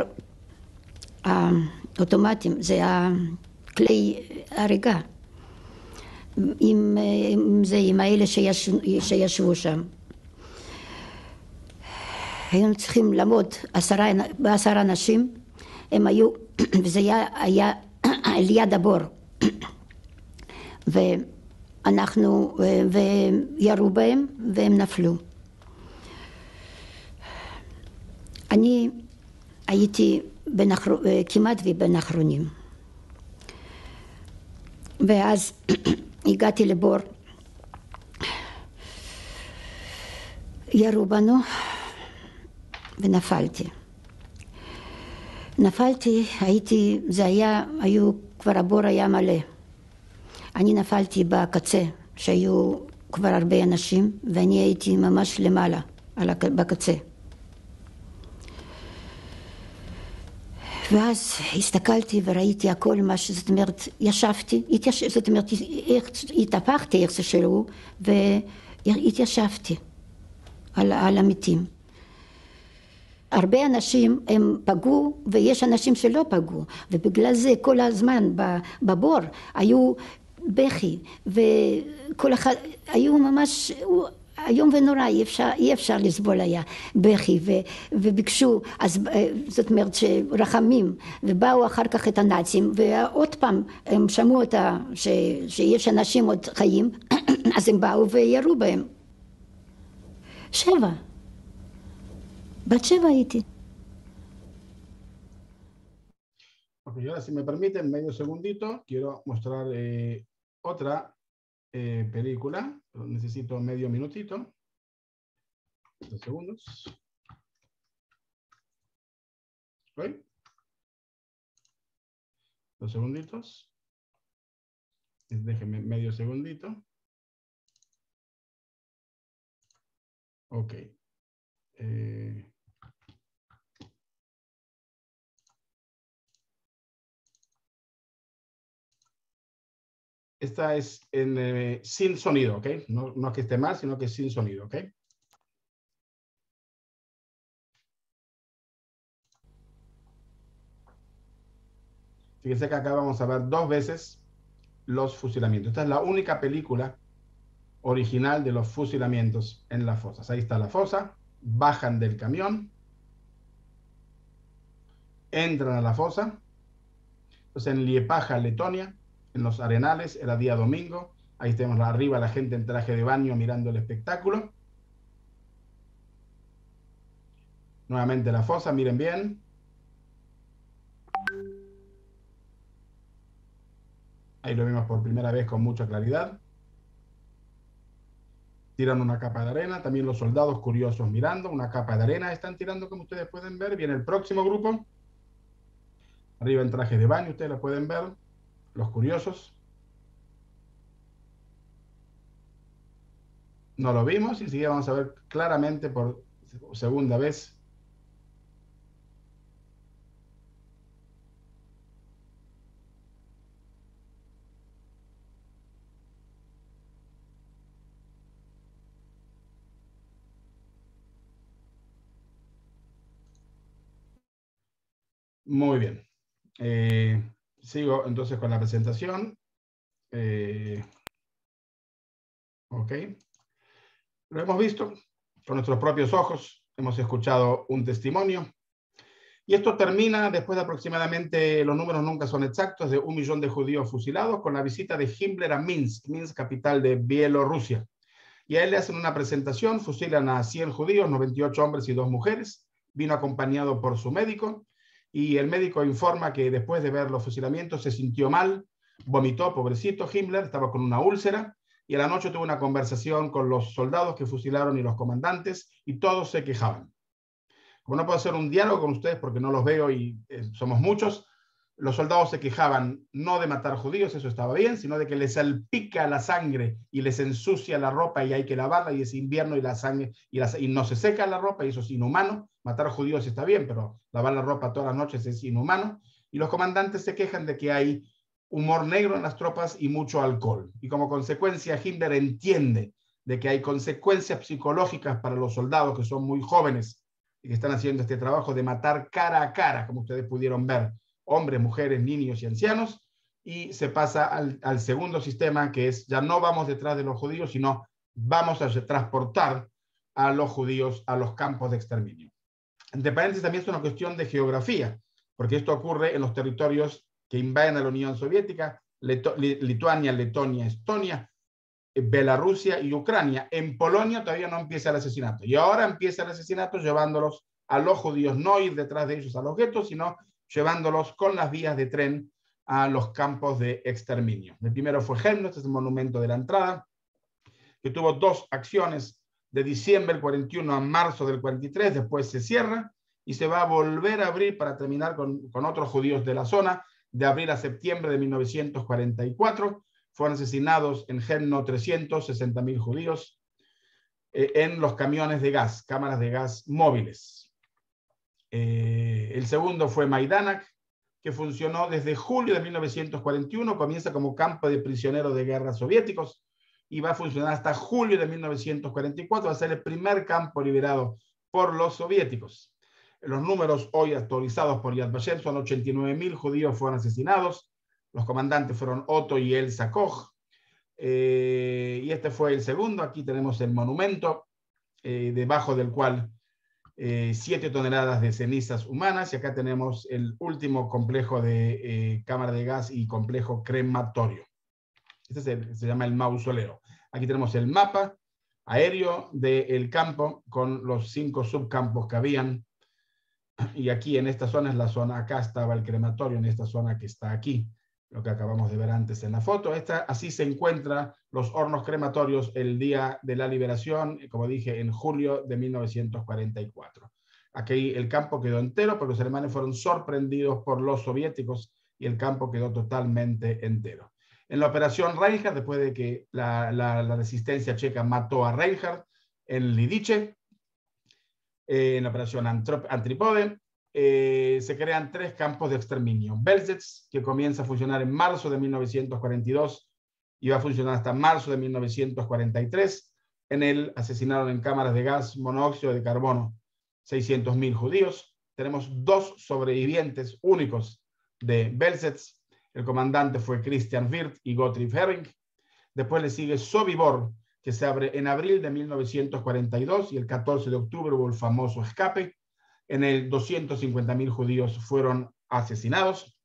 האוטומטים, זה הכלי הריגה. עם האלה שישבו שם. היינו צריכים לעמוד 10 אנשים, הם היו, וזה היה על יד הבור. ואנחנו, וירו בהם, והם נפלו. אני הייתי כמעט בין האחרונים. ואז הגעתי לבור, ירו בנו ונפלתי. נפלתי, היו כבר הבור היה מלא. אני נפלתי בקצה, שהיו כבר הרבה אנשים, ואני הייתי ממש למעלה, בקצה. ואז הסתכלתי וראיתי הכל מה זאת אומרת, ישבתי, זאת אומרת, התהפכתי איך שלו, והתיישבתי על המתים. הרבה אנשים הם פגעו, ויש אנשים שלא פגעו, ובגלל זה כל הזמן בבור היו בכי, וכל אחד, היו ממש איום ונורא, אי אפשר לסבול היה בכי, וביקשו, אז זאת אומרת שרחמים, ובאו אחר כך את הנאצים, ועוד פעם הם שמעו שיש אנשים עוד חיים, אז הם באו וירו בהם. 7. בת 7 הייתי. Ok, ahora si me permiten medio segundito, quiero mostrar otra película. Necesito medio minutito. 2 segundos. ¿Hoy? 2 segunditos. Déjenme medio segundito. Ok. Esta es sin sonido, ¿ok? No es que esté mal, sino que es sin sonido, ¿ok? Fíjense que acá vamos a ver 2 veces los fusilamientos. Esta es la única película original de los fusilamientos en las fosas. Ahí está la fosa, bajan del camión, entran a la fosa. Entonces en Liepaja, Letonia, en los Arenales, era día domingo. Ahí tenemos arriba la gente en traje de baño mirando el espectáculo. Nuevamente la fosa, miren bien. Ahí lo vimos por primera vez con mucha claridad. Tiran una capa de arena, también los soldados curiosos mirando, una capa de arena están tirando como ustedes pueden ver. Viene el próximo grupo. Arriba en traje de baño, ustedes lo pueden ver, los curiosos. No lo vimos y enseguida vamos a ver claramente por segunda vez. Muy bien. Sigo entonces con la presentación. Ok. Lo hemos visto con nuestros propios ojos, hemos escuchado un testimonio. Y esto termina después de aproximadamente, los números nunca son exactos, de 1 millón de judíos fusilados, con la visita de Himmler a Minsk, capital de Bielorrusia. Y a él le hacen una presentación, fusilan a 100 judíos, 98 hombres y 2 mujeres. Vino acompañado por su médico. Y el médico informa que después de ver los fusilamientos se sintió mal, vomitó, pobrecito Himmler, estaba con una úlcera, y a la noche tuvo una conversación con los soldados que fusilaron y los comandantes, y todos se quejaban. Como no puedo hacer un diálogo con ustedes porque no los veo y somos muchos, los soldados se quejaban no de matar judíos, eso estaba bien, sino de que les salpica la sangre y les ensucia la ropa y hay que lavarla y es invierno y la sangre y no se seca la ropa y eso es inhumano. Matar judíos está bien, pero lavar la ropa todas las noches es inhumano. Y los comandantes se quejan de que hay humor negro en las tropas y mucho alcohol. Y como consecuencia Himmler entiende de que hay consecuencias psicológicas para los soldados que son muy jóvenes y que están haciendo este trabajo de matar cara a cara, como ustedes pudieron ver, hombres, mujeres, niños y ancianos, y se pasa al segundo sistema, que es ya no vamos detrás de los judíos, sino vamos a transportar a los judíos a los campos de exterminio. Entre paréntesis, también es una cuestión de geografía, porque esto ocurre en los territorios que invaden a la Unión Soviética, Lituania, Letonia, Estonia, Bielorrusia y Ucrania. En Polonia todavía no empieza el asesinato, y ahora empieza el asesinato llevándolos a los judíos, no ir detrás de ellos a los guetos, sino llevándolos con las vías de tren a los campos de exterminio. El primero fue Chelmno, este es el monumento de la entrada, que tuvo 2 acciones, de diciembre del 41 a marzo del 43, después se cierra, y se va a volver a abrir para terminar con otros judíos de la zona. De abril a septiembre de 1944 fueron asesinados en Jenno 360.000 judíos en los camiones de gas, cámaras de gas móviles. El segundo fue Majdanek, que funcionó desde julio de 1941, comienza como campo de prisioneros de guerra soviéticos y va a funcionar hasta julio de 1944, va a ser el primer campo liberado por los soviéticos. Los números hoy actualizados por Yad Vashem son 89.000 judíos fueron asesinados, los comandantes fueron Otto y Elsa Koch, y este fue el segundo. Aquí tenemos el monumento, debajo del cual 7 toneladas de cenizas humanas, y acá tenemos el último complejo de cámara de gas y complejo crematorio. Este se llama el mausoleo. Aquí tenemos el mapa aéreo del campo con los 5 subcampos que habían, y aquí en esta zona es la zona, acá estaba el crematorio, en esta zona que está aquí, lo que acabamos de ver antes en la foto. Así se encuentran los hornos crematorios el día de la liberación, como dije, en julio de 1944. Aquí el campo quedó entero porque los alemanes fueron sorprendidos por los soviéticos y el campo quedó totalmente entero. En la operación Reinhardt, después de que la resistencia checa mató a Reinhardt en Lidice, en la operación Antripode, se crean 3 campos de exterminio. Belzec, que comienza a funcionar en marzo de 1942 y va a funcionar hasta marzo de 1943. En él asesinaron en cámaras de gas monóxido de carbono 600.000 judíos. Tenemos 2 sobrevivientes únicos de Belzec. El comandante fue Christian Wirth y Gottlieb Hering. Después le sigue Sobibor, que se abre en abril de 1942 y el 14 de octubre hubo el famoso escape. En el 250.000 judíos fueron asesinados.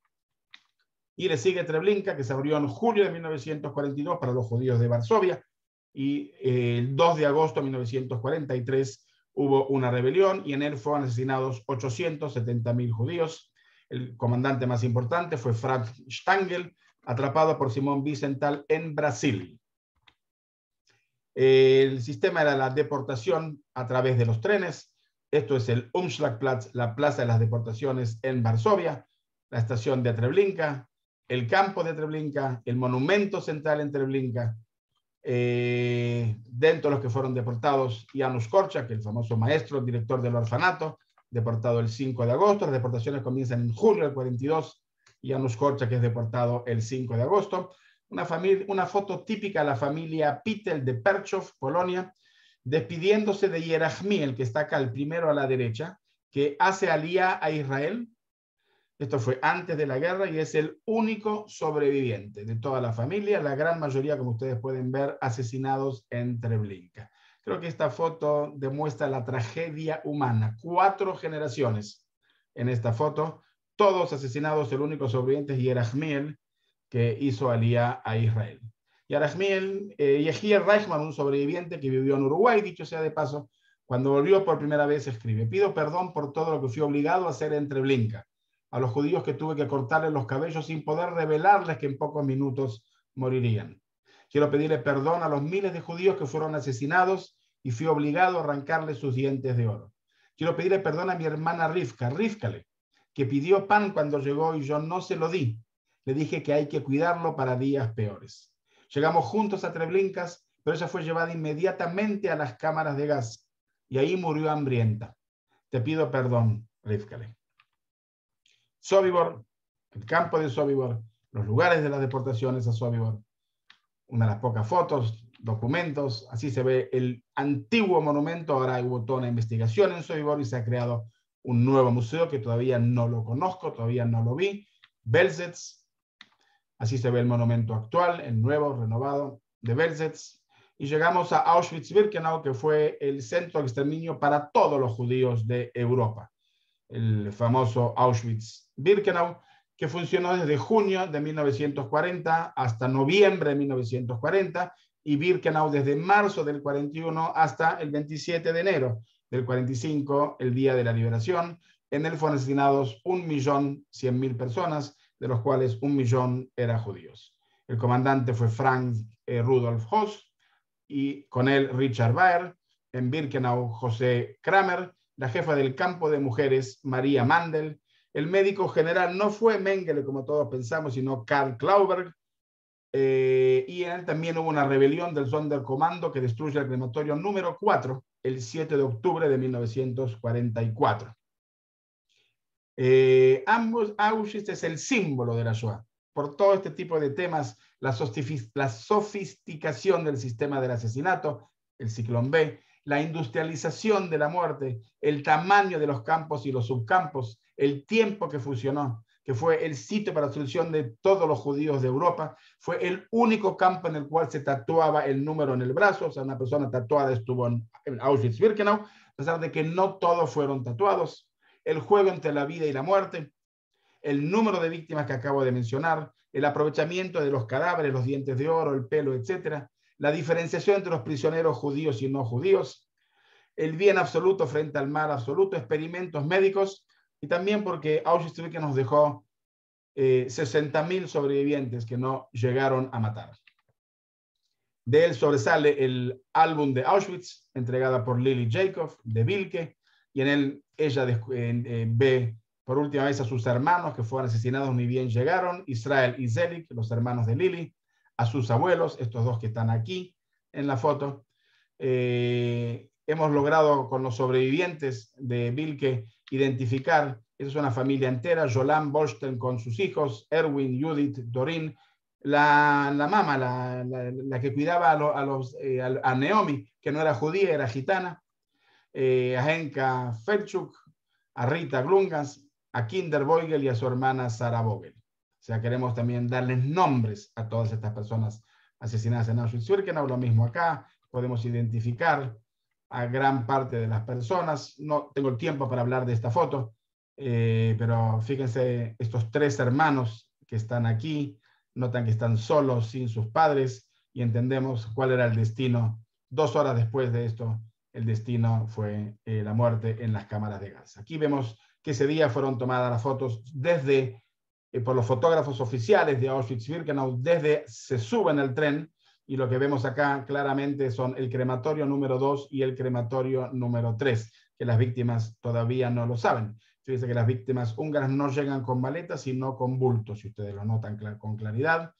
Y le sigue Treblinka, que se abrió en julio de 1942 para los judíos de Varsovia. Y el 2 de agosto de 1943 hubo una rebelión y en él fueron asesinados 870.000 judíos. El comandante más importante fue Frank Stangl, atrapado por Simón Wiesenthal en Brasil. El sistema era la deportación a través de los trenes. Esto es el Umschlagplatz, la plaza de las deportaciones en Varsovia, la estación de Treblinka, el campo de Treblinka, el monumento central en Treblinka. Dentro de los que fueron deportados, Janusz Korczak, el famoso maestro, director del orfanato, deportado el 5 de agosto. Las deportaciones comienzan en julio del 42. Janusz Korczak es deportado el 5 de agosto. Una foto típica de la familia Pittel de Perchov, Polonia, despidiéndose de Yerachmiel, que está acá, el primero a la derecha, que hace alía a Israel. Esto fue antes de la guerra y es el único sobreviviente de toda la familia, la gran mayoría, como ustedes pueden ver, asesinados en Treblinka. Creo que esta foto demuestra la tragedia humana. 4 generaciones en esta foto, todos asesinados. El único sobreviviente es Yerachmiel, que hizo alía a Israel. Yerachmiel, Yehiel Reichman, un sobreviviente que vivió en Uruguay, dicho sea de paso, cuando volvió por primera vez escribe: pido perdón por todo lo que fui obligado a hacer en Treblinka, a los judíos que tuve que cortarles los cabellos sin poder revelarles que en pocos minutos morirían. Quiero pedirle perdón a los miles de judíos que fueron asesinados y fui obligado a arrancarles sus dientes de oro. Quiero pedirle perdón a mi hermana Rivkale, que pidió pan cuando llegó y yo no se lo di. Le dije que hay que cuidarlo para días peores. Llegamos juntos a Treblinka, pero ella fue llevada inmediatamente a las cámaras de gas y ahí murió hambrienta. Te pido perdón, Rivkale. Sobibor, el campo de Sobibor, los lugares de las deportaciones a Sobibor. Una de las pocas fotos, documentos, así se ve el antiguo monumento. Ahora hubo toda una investigación en Sobibor y se ha creado un nuevo museo que todavía no lo conozco, todavía no lo vi. Belzec, así se ve el monumento actual, el nuevo, renovado de Belzec. Y llegamos a Auschwitz-Birkenau, que fue el centro de exterminio para todos los judíos de Europa. El famoso Auschwitz-Birkenau, que funcionó desde junio de 1940 hasta noviembre de 1940, y Birkenau desde marzo del 41 hasta el 27 de enero del 45, el día de la liberación. En él fueron asesinados 1.100.000 personas, de los cuales 1.000.000 eran judíos. El comandante fue Frank Rudolf Höss, y con él Richard Baer. En Birkenau, José Kramer. la jefa del campo de mujeres, María Mandel. El médico general no fue Mengele, como todos pensamos, sino Karl Klauberg. Y en él también hubo una rebelión del Sonderkommando que destruye el crematorio número 4 el 7 de octubre de 1944. Auschwitz es el símbolo de la Shoah. Por todo este tipo de temas, la sofisticación del sistema del asesinato, el ciclón B, la industrialización de la muerte, el tamaño de los campos y los subcampos, el tiempo que funcionó, que fue el sitio para la solución de todos los judíos de Europa, fue el único campo en el cual se tatuaba el número en el brazo, o sea, una persona tatuada estuvo en Auschwitz-Birkenau, a pesar de que no todos fueron tatuados, el juego entre la vida y la muerte, el número de víctimas que acabo de mencionar, el aprovechamiento de los cadáveres, los dientes de oro, el pelo, etc., la diferenciación entre los prisioneros judíos y no judíos, el bien absoluto frente al mal absoluto, experimentos médicos, y también porque Auschwitz nos dejó 60.000 sobrevivientes que no llegaron a matar. De él sobresale el álbum de Auschwitz, entregada por Lily Jacob, de Wilke, y en él ella ve por última vez a sus hermanos que fueron asesinados ni bien llegaron, Israel y Zelik, los hermanos de Lily, a sus abuelos, estos dos que están aquí en la foto. Hemos logrado con los sobrevivientes de Wilke identificar, esa es una familia entera, Jolan Borsten con sus hijos, Erwin, Judith, Dorin, la mamá, la que cuidaba a Naomi, que no era judía, era gitana, a Henka Felchuk, a Rita Glungas, a Kinder Boigel y a su hermana Sara Vogel. O sea, queremos también darles nombres a todas estas personas asesinadas en Auschwitz-Birkenau. Lo mismo acá, podemos identificar a gran parte de las personas. No tengo el tiempo para hablar de esta foto, pero fíjense estos tres hermanos que están aquí, notan que están solos, sin sus padres, y entendemos cuál era el destino. 2 horas después de esto, el destino fue la muerte en las cámaras de gas. Aquí vemos que ese día fueron tomadas las fotos desde, por los fotógrafos oficiales de Auschwitz-Birkenau, desde se suben al tren, y lo que vemos acá claramente son el crematorio número 2 y el crematorio número 3, que las víctimas todavía no lo saben. Fíjense que las víctimas húngaras no llegan con maletas, sino con bultos, si ustedes lo notan con claridad.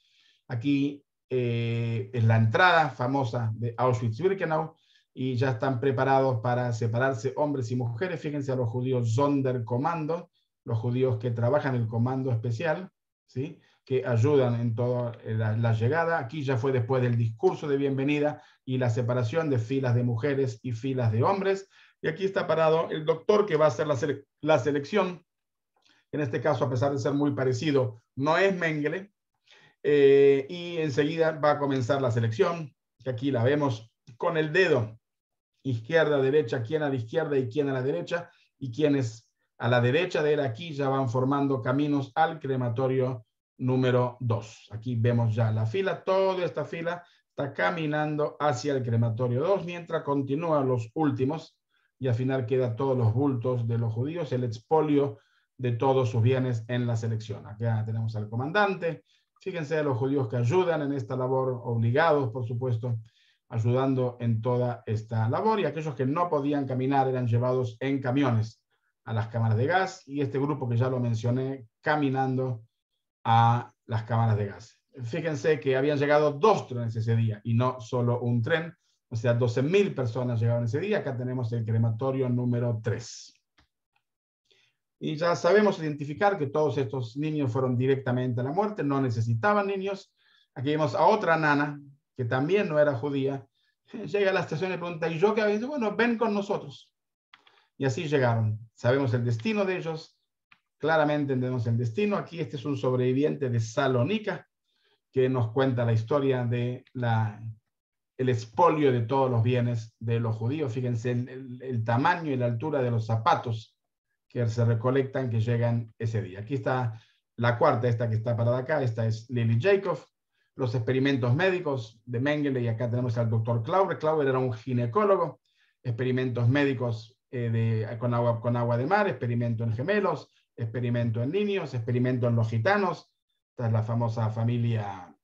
Aquí es la entrada famosa de Auschwitz-Birkenau, y ya están preparados para separarse hombres y mujeres. Fíjense a los judíos Sonderkommando, los judíos que trabajan en el comando especial, ¿sí?, que ayudan en toda la llegada. Aquí ya fue después del discurso de bienvenida y la separación de filas de mujeres y filas de hombres. Y aquí está parado el doctor que va a hacer la selección. En este caso, a pesar de ser muy parecido, no es Mengele. Y enseguida va a comenzar la selección, que aquí la vemos con el dedo izquierda, derecha, quién a la izquierda y quién a la derecha, y quienes a la derecha de él aquí ya van formando caminos al crematorio número 2. Aquí vemos ya la fila, toda esta fila está caminando hacia el crematorio 2, mientras continúan los últimos, y al final quedan todos los bultos de los judíos, el expolio de todos sus bienes en la selección. Acá tenemos al comandante. Fíjense a los judíos que ayudan en esta labor, obligados, por supuesto, ayudando en toda esta labor, y aquellos que no podían caminar eran llevados en camiones a las cámaras de gas, y este grupo que ya lo mencioné, caminando a las cámaras de gas. Fíjense que habían llegado 2 trenes ese día, y no solo un tren, o sea, 12.000 personas llegaron ese día. Acá tenemos el crematorio número 3. Y ya sabemos identificar que todos estos niños fueron directamente a la muerte, no necesitaban niños. Aquí vemos a otra nana, que también no era judía. Llega a la estación y pregunta, ¿y yo qué hago? Y dice, bueno, ven con nosotros. Y así llegaron. Sabemos el destino de ellos, claramente entendemos el destino. Aquí este es un sobreviviente de Salónica, que nos cuenta la historia de el expolio de todos los bienes de los judíos. Fíjense el tamaño y la altura de los zapatos que se recolectan, que llegan ese día. Aquí está la cuarta, esta que está parada acá, esta es Lily Jacob. Los experimentos médicos de Mengele, y acá tenemos al doctor Klauber. Klauber era un ginecólogo. Experimentos médicos con agua de mar, experimento en gemelos, experimento en niños, experimento en los gitanos. Esta es la famosa familia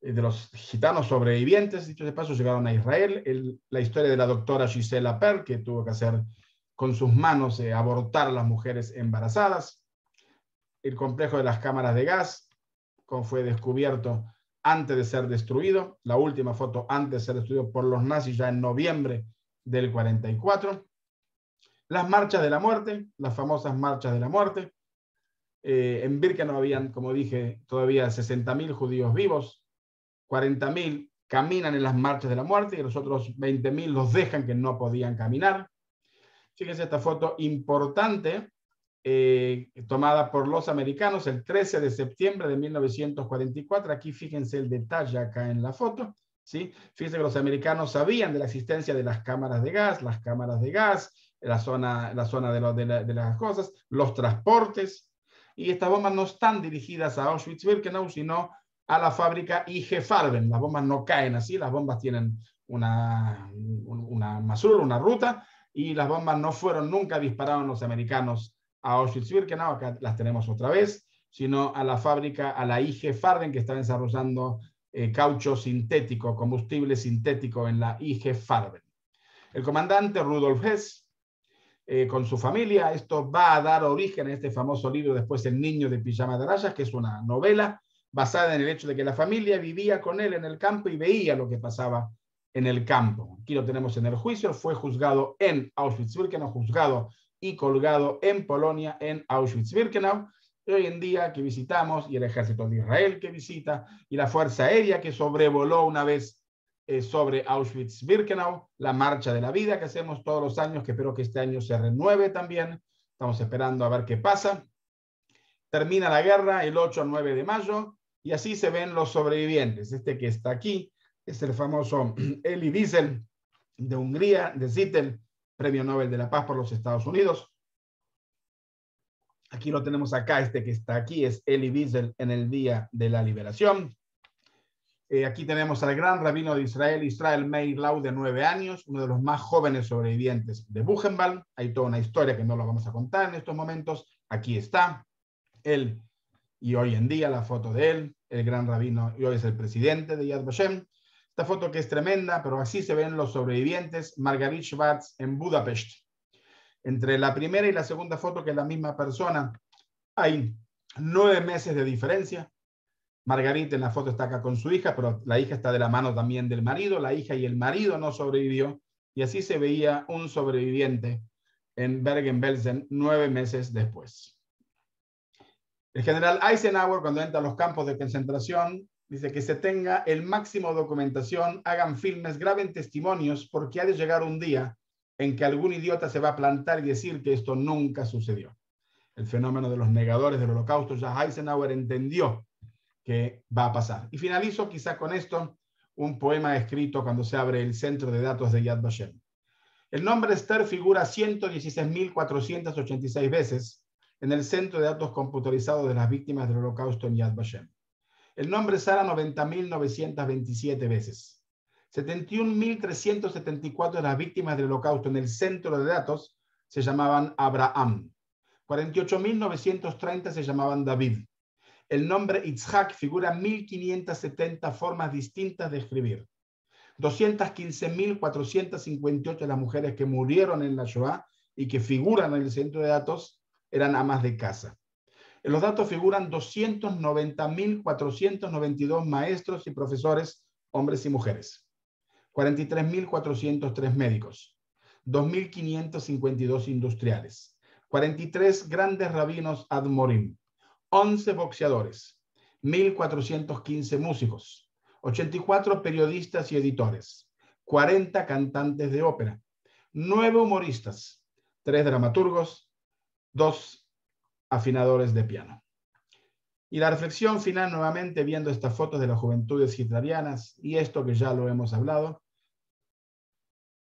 de los gitanos sobrevivientes, dicho de paso, llegaron a Israel. La historia de la doctora Gisela Perl, que tuvo que hacer con sus manos abortar a las mujeres embarazadas. El complejo de las cámaras de gas, como fue descubierto antes de ser destruido. La última foto antes de ser destruido por los nazis ya en noviembre del 44. Las marchas de la muerte, las famosas marchas de la muerte. En Birkenau habían, como dije, todavía 60.000 judíos vivos. 40.000 caminan en las marchas de la muerte y los otros 20.000 los dejan que no podían caminar. Fíjense esta foto importante tomada por los americanos el 13 de septiembre de 1944. Aquí fíjense el detalle acá en la foto, ¿sí? Fíjense que los americanos sabían de la existencia de las cámaras de gas, la zona de las cosas, los transportes, y estas bombas no están dirigidas a Auschwitz-Birkenau, sino a la fábrica IG Farben. Las bombas no caen así, las bombas tienen una masura, una ruta, y las bombas no fueron nunca disparadas los americanos a Auschwitz-Birkenau, acá las tenemos otra vez, sino a la fábrica, a la IG Farben, que está desarrollando caucho sintético, combustible sintético en la IG Farben. El comandante Rudolf Hess, con su familia, esto va a dar origen a este famoso libro después, El niño de pijama de rayas, que es una novela basada en el hecho de que la familia vivía con él en el campo y veía lo que pasaba en el campo. Aquí lo tenemos en el juicio, fue juzgado en Auschwitz-Birkenau, juzgado y colgado en Polonia, en Auschwitz-Birkenau. Y hoy en día que visitamos, y el ejército de Israel que visita, y la fuerza aérea que sobrevoló una vez sobre Auschwitz-Birkenau, la marcha de la vida que hacemos todos los años, que espero que este año se renueve también. Estamos esperando a ver qué pasa. Termina la guerra el 8 o 9 de mayo, y así se ven los sobrevivientes. Este que está aquí es el famoso Elie Wiesel de Hungría, de Zittel, Premio Nobel de la Paz por los Estados Unidos. Aquí lo tenemos acá, este que está aquí es Elie Wiesel en el Día de la Liberación. Aquí tenemos al gran rabino de Israel, Israel Meir Lau, de 9 años, uno de los más jóvenes sobrevivientes de Buchenwald. Hay toda una historia que no lo vamos a contar en estos momentos. Aquí está él, y hoy en día la foto de él, el gran rabino, y hoy es el presidente de Yad Vashem. Esta foto que es tremenda, pero así se ven los sobrevivientes. Margarit Schwartz en Budapest. Entre la primera y la segunda foto, que es la misma persona, hay 9 meses de diferencia. Margarit en la foto está acá con su hija, pero la hija está de la mano también del marido. La hija y el marido no sobrevivió, y así se veía un sobreviviente en Bergen-Belsen 9 meses después. El general Eisenhower, cuando entra a los campos de concentración, dice que se tenga el máximo de documentación, hagan filmes, graben testimonios, porque ha de llegar un día en que algún idiota se va a plantar y decir que esto nunca sucedió. El fenómeno de los negadores del holocausto, ya Eisenhower entendió que va a pasar. Y finalizo quizá con esto, un poema escrito cuando se abre el centro de datos de Yad Vashem. El nombre Esther figura 116.486 veces en el centro de datos computarizados de las víctimas del holocausto en Yad Vashem. El nombre Sara 90.927 veces. 71.374 de las víctimas del holocausto en el centro de datos se llamaban Abraham. 48.930 se llamaban David. El nombre Itzhak figura 1.570 formas distintas de escribir. 215.458 de las mujeres que murieron en la Shoah y que figuran en el centro de datos eran amas de casa. En los datos figuran 290.492 maestros y profesores, hombres y mujeres. 43.403 médicos. 2.552 industriales. 43 grandes rabinos admorim. 11 boxeadores, 1.415 músicos, 84 periodistas y editores, 40 cantantes de ópera, 9 humoristas, 3 dramaturgos, 2 afinadores de piano. Y la reflexión final, nuevamente viendo estas fotos de las juventudes hitlerianas y esto que ya lo hemos hablado,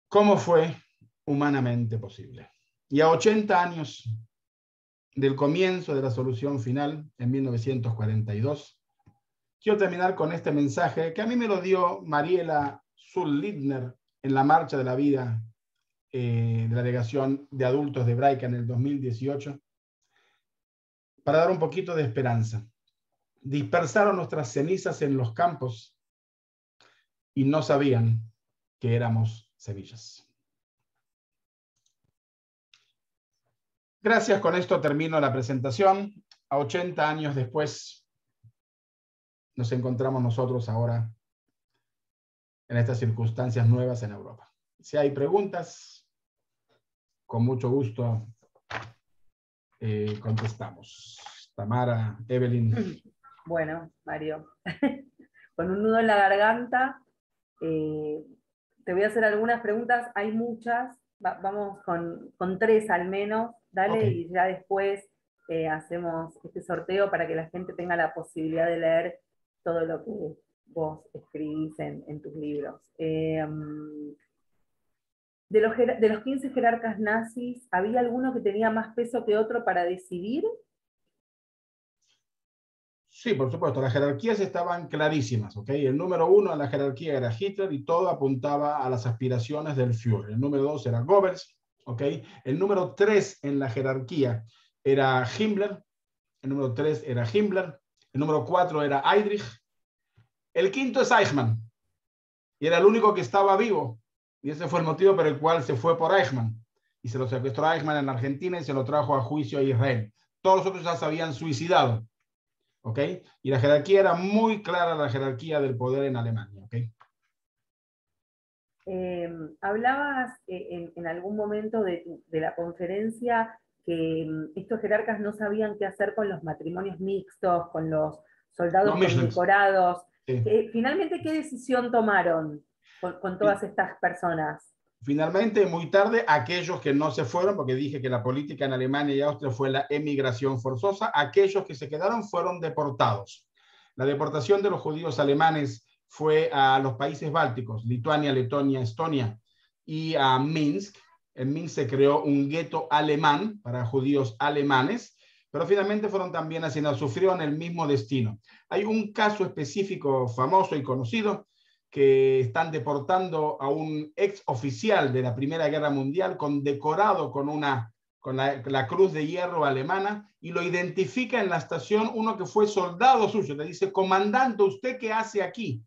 ¿cómo fue humanamente posible? Y a 80 años del comienzo de la solución final, en 1942, quiero terminar con este mensaje que a mí me lo dio Mariela Zull-Lindner en la Marcha de la Vida de la Delegación de Adultos de Hebraica en el 2018, para dar un poquito de esperanza. Dispersaron nuestras cenizas en los campos y no sabían que éramos semillas. Gracias, con esto termino la presentación. A 80 años después nos encontramos nosotros ahora en estas circunstancias nuevas en Europa. Si hay preguntas, con mucho gusto contestamos. Tamara, Evelyn. Bueno, Mario, con un nudo en la garganta, te voy a hacer algunas preguntas, hay muchas, vamos con 3 al menos, dale, Okay. Y ya después hacemos este sorteo para que la gente tenga la posibilidad de leer todo lo que vos escribís en tus libros. De los 15 jerarcas nazis, ¿había alguno que tenía más peso que otro para decidir? Sí, por supuesto, las jerarquías estaban clarísimas, ¿ok? El número 1 en la jerarquía era Hitler y todo apuntaba a las aspiraciones del Führer. El número 2 era Goebbels, ¿ok? El número 3 en la jerarquía era Himmler, el número 3 era Himmler, el número 4 era Heydrich, el quinto es Eichmann, y era el único que estaba vivo, y ese fue el motivo por el cual se fue por Eichmann, y se lo secuestró a Eichmann en Argentina y se lo trajo a juicio a Israel. Todos los otros ya se habían suicidado. ¿Ok? Y la jerarquía era muy clara, la jerarquía del poder en Alemania. ¿Ok? Hablabas en algún momento de la conferencia que estos jerarcas no sabían qué hacer con los matrimonios mixtos, con los soldados No, Michelin. condecorados. Sí. Finalmente, ¿qué decisión tomaron con todas estas personas? Finalmente, muy tarde, aquellos que no se fueron, porque dije que la política en Alemania y Austria fue la emigración forzosa, aquellos que se quedaron fueron deportados. La deportación de los judíos alemanes fue a los países bálticos, Lituania, Letonia, Estonia, y a Minsk. En Minsk se creó un gueto alemán para judíos alemanes, pero finalmente fueron también asignados, sufrieron el mismo destino. Hay un caso específico famoso y conocido, que están deportando a un ex oficial de la Primera Guerra Mundial condecorado con la Cruz de Hierro alemana, y lo identifica en la estación uno que fue soldado suyo. Le dice: comandante, ¿usted qué hace aquí?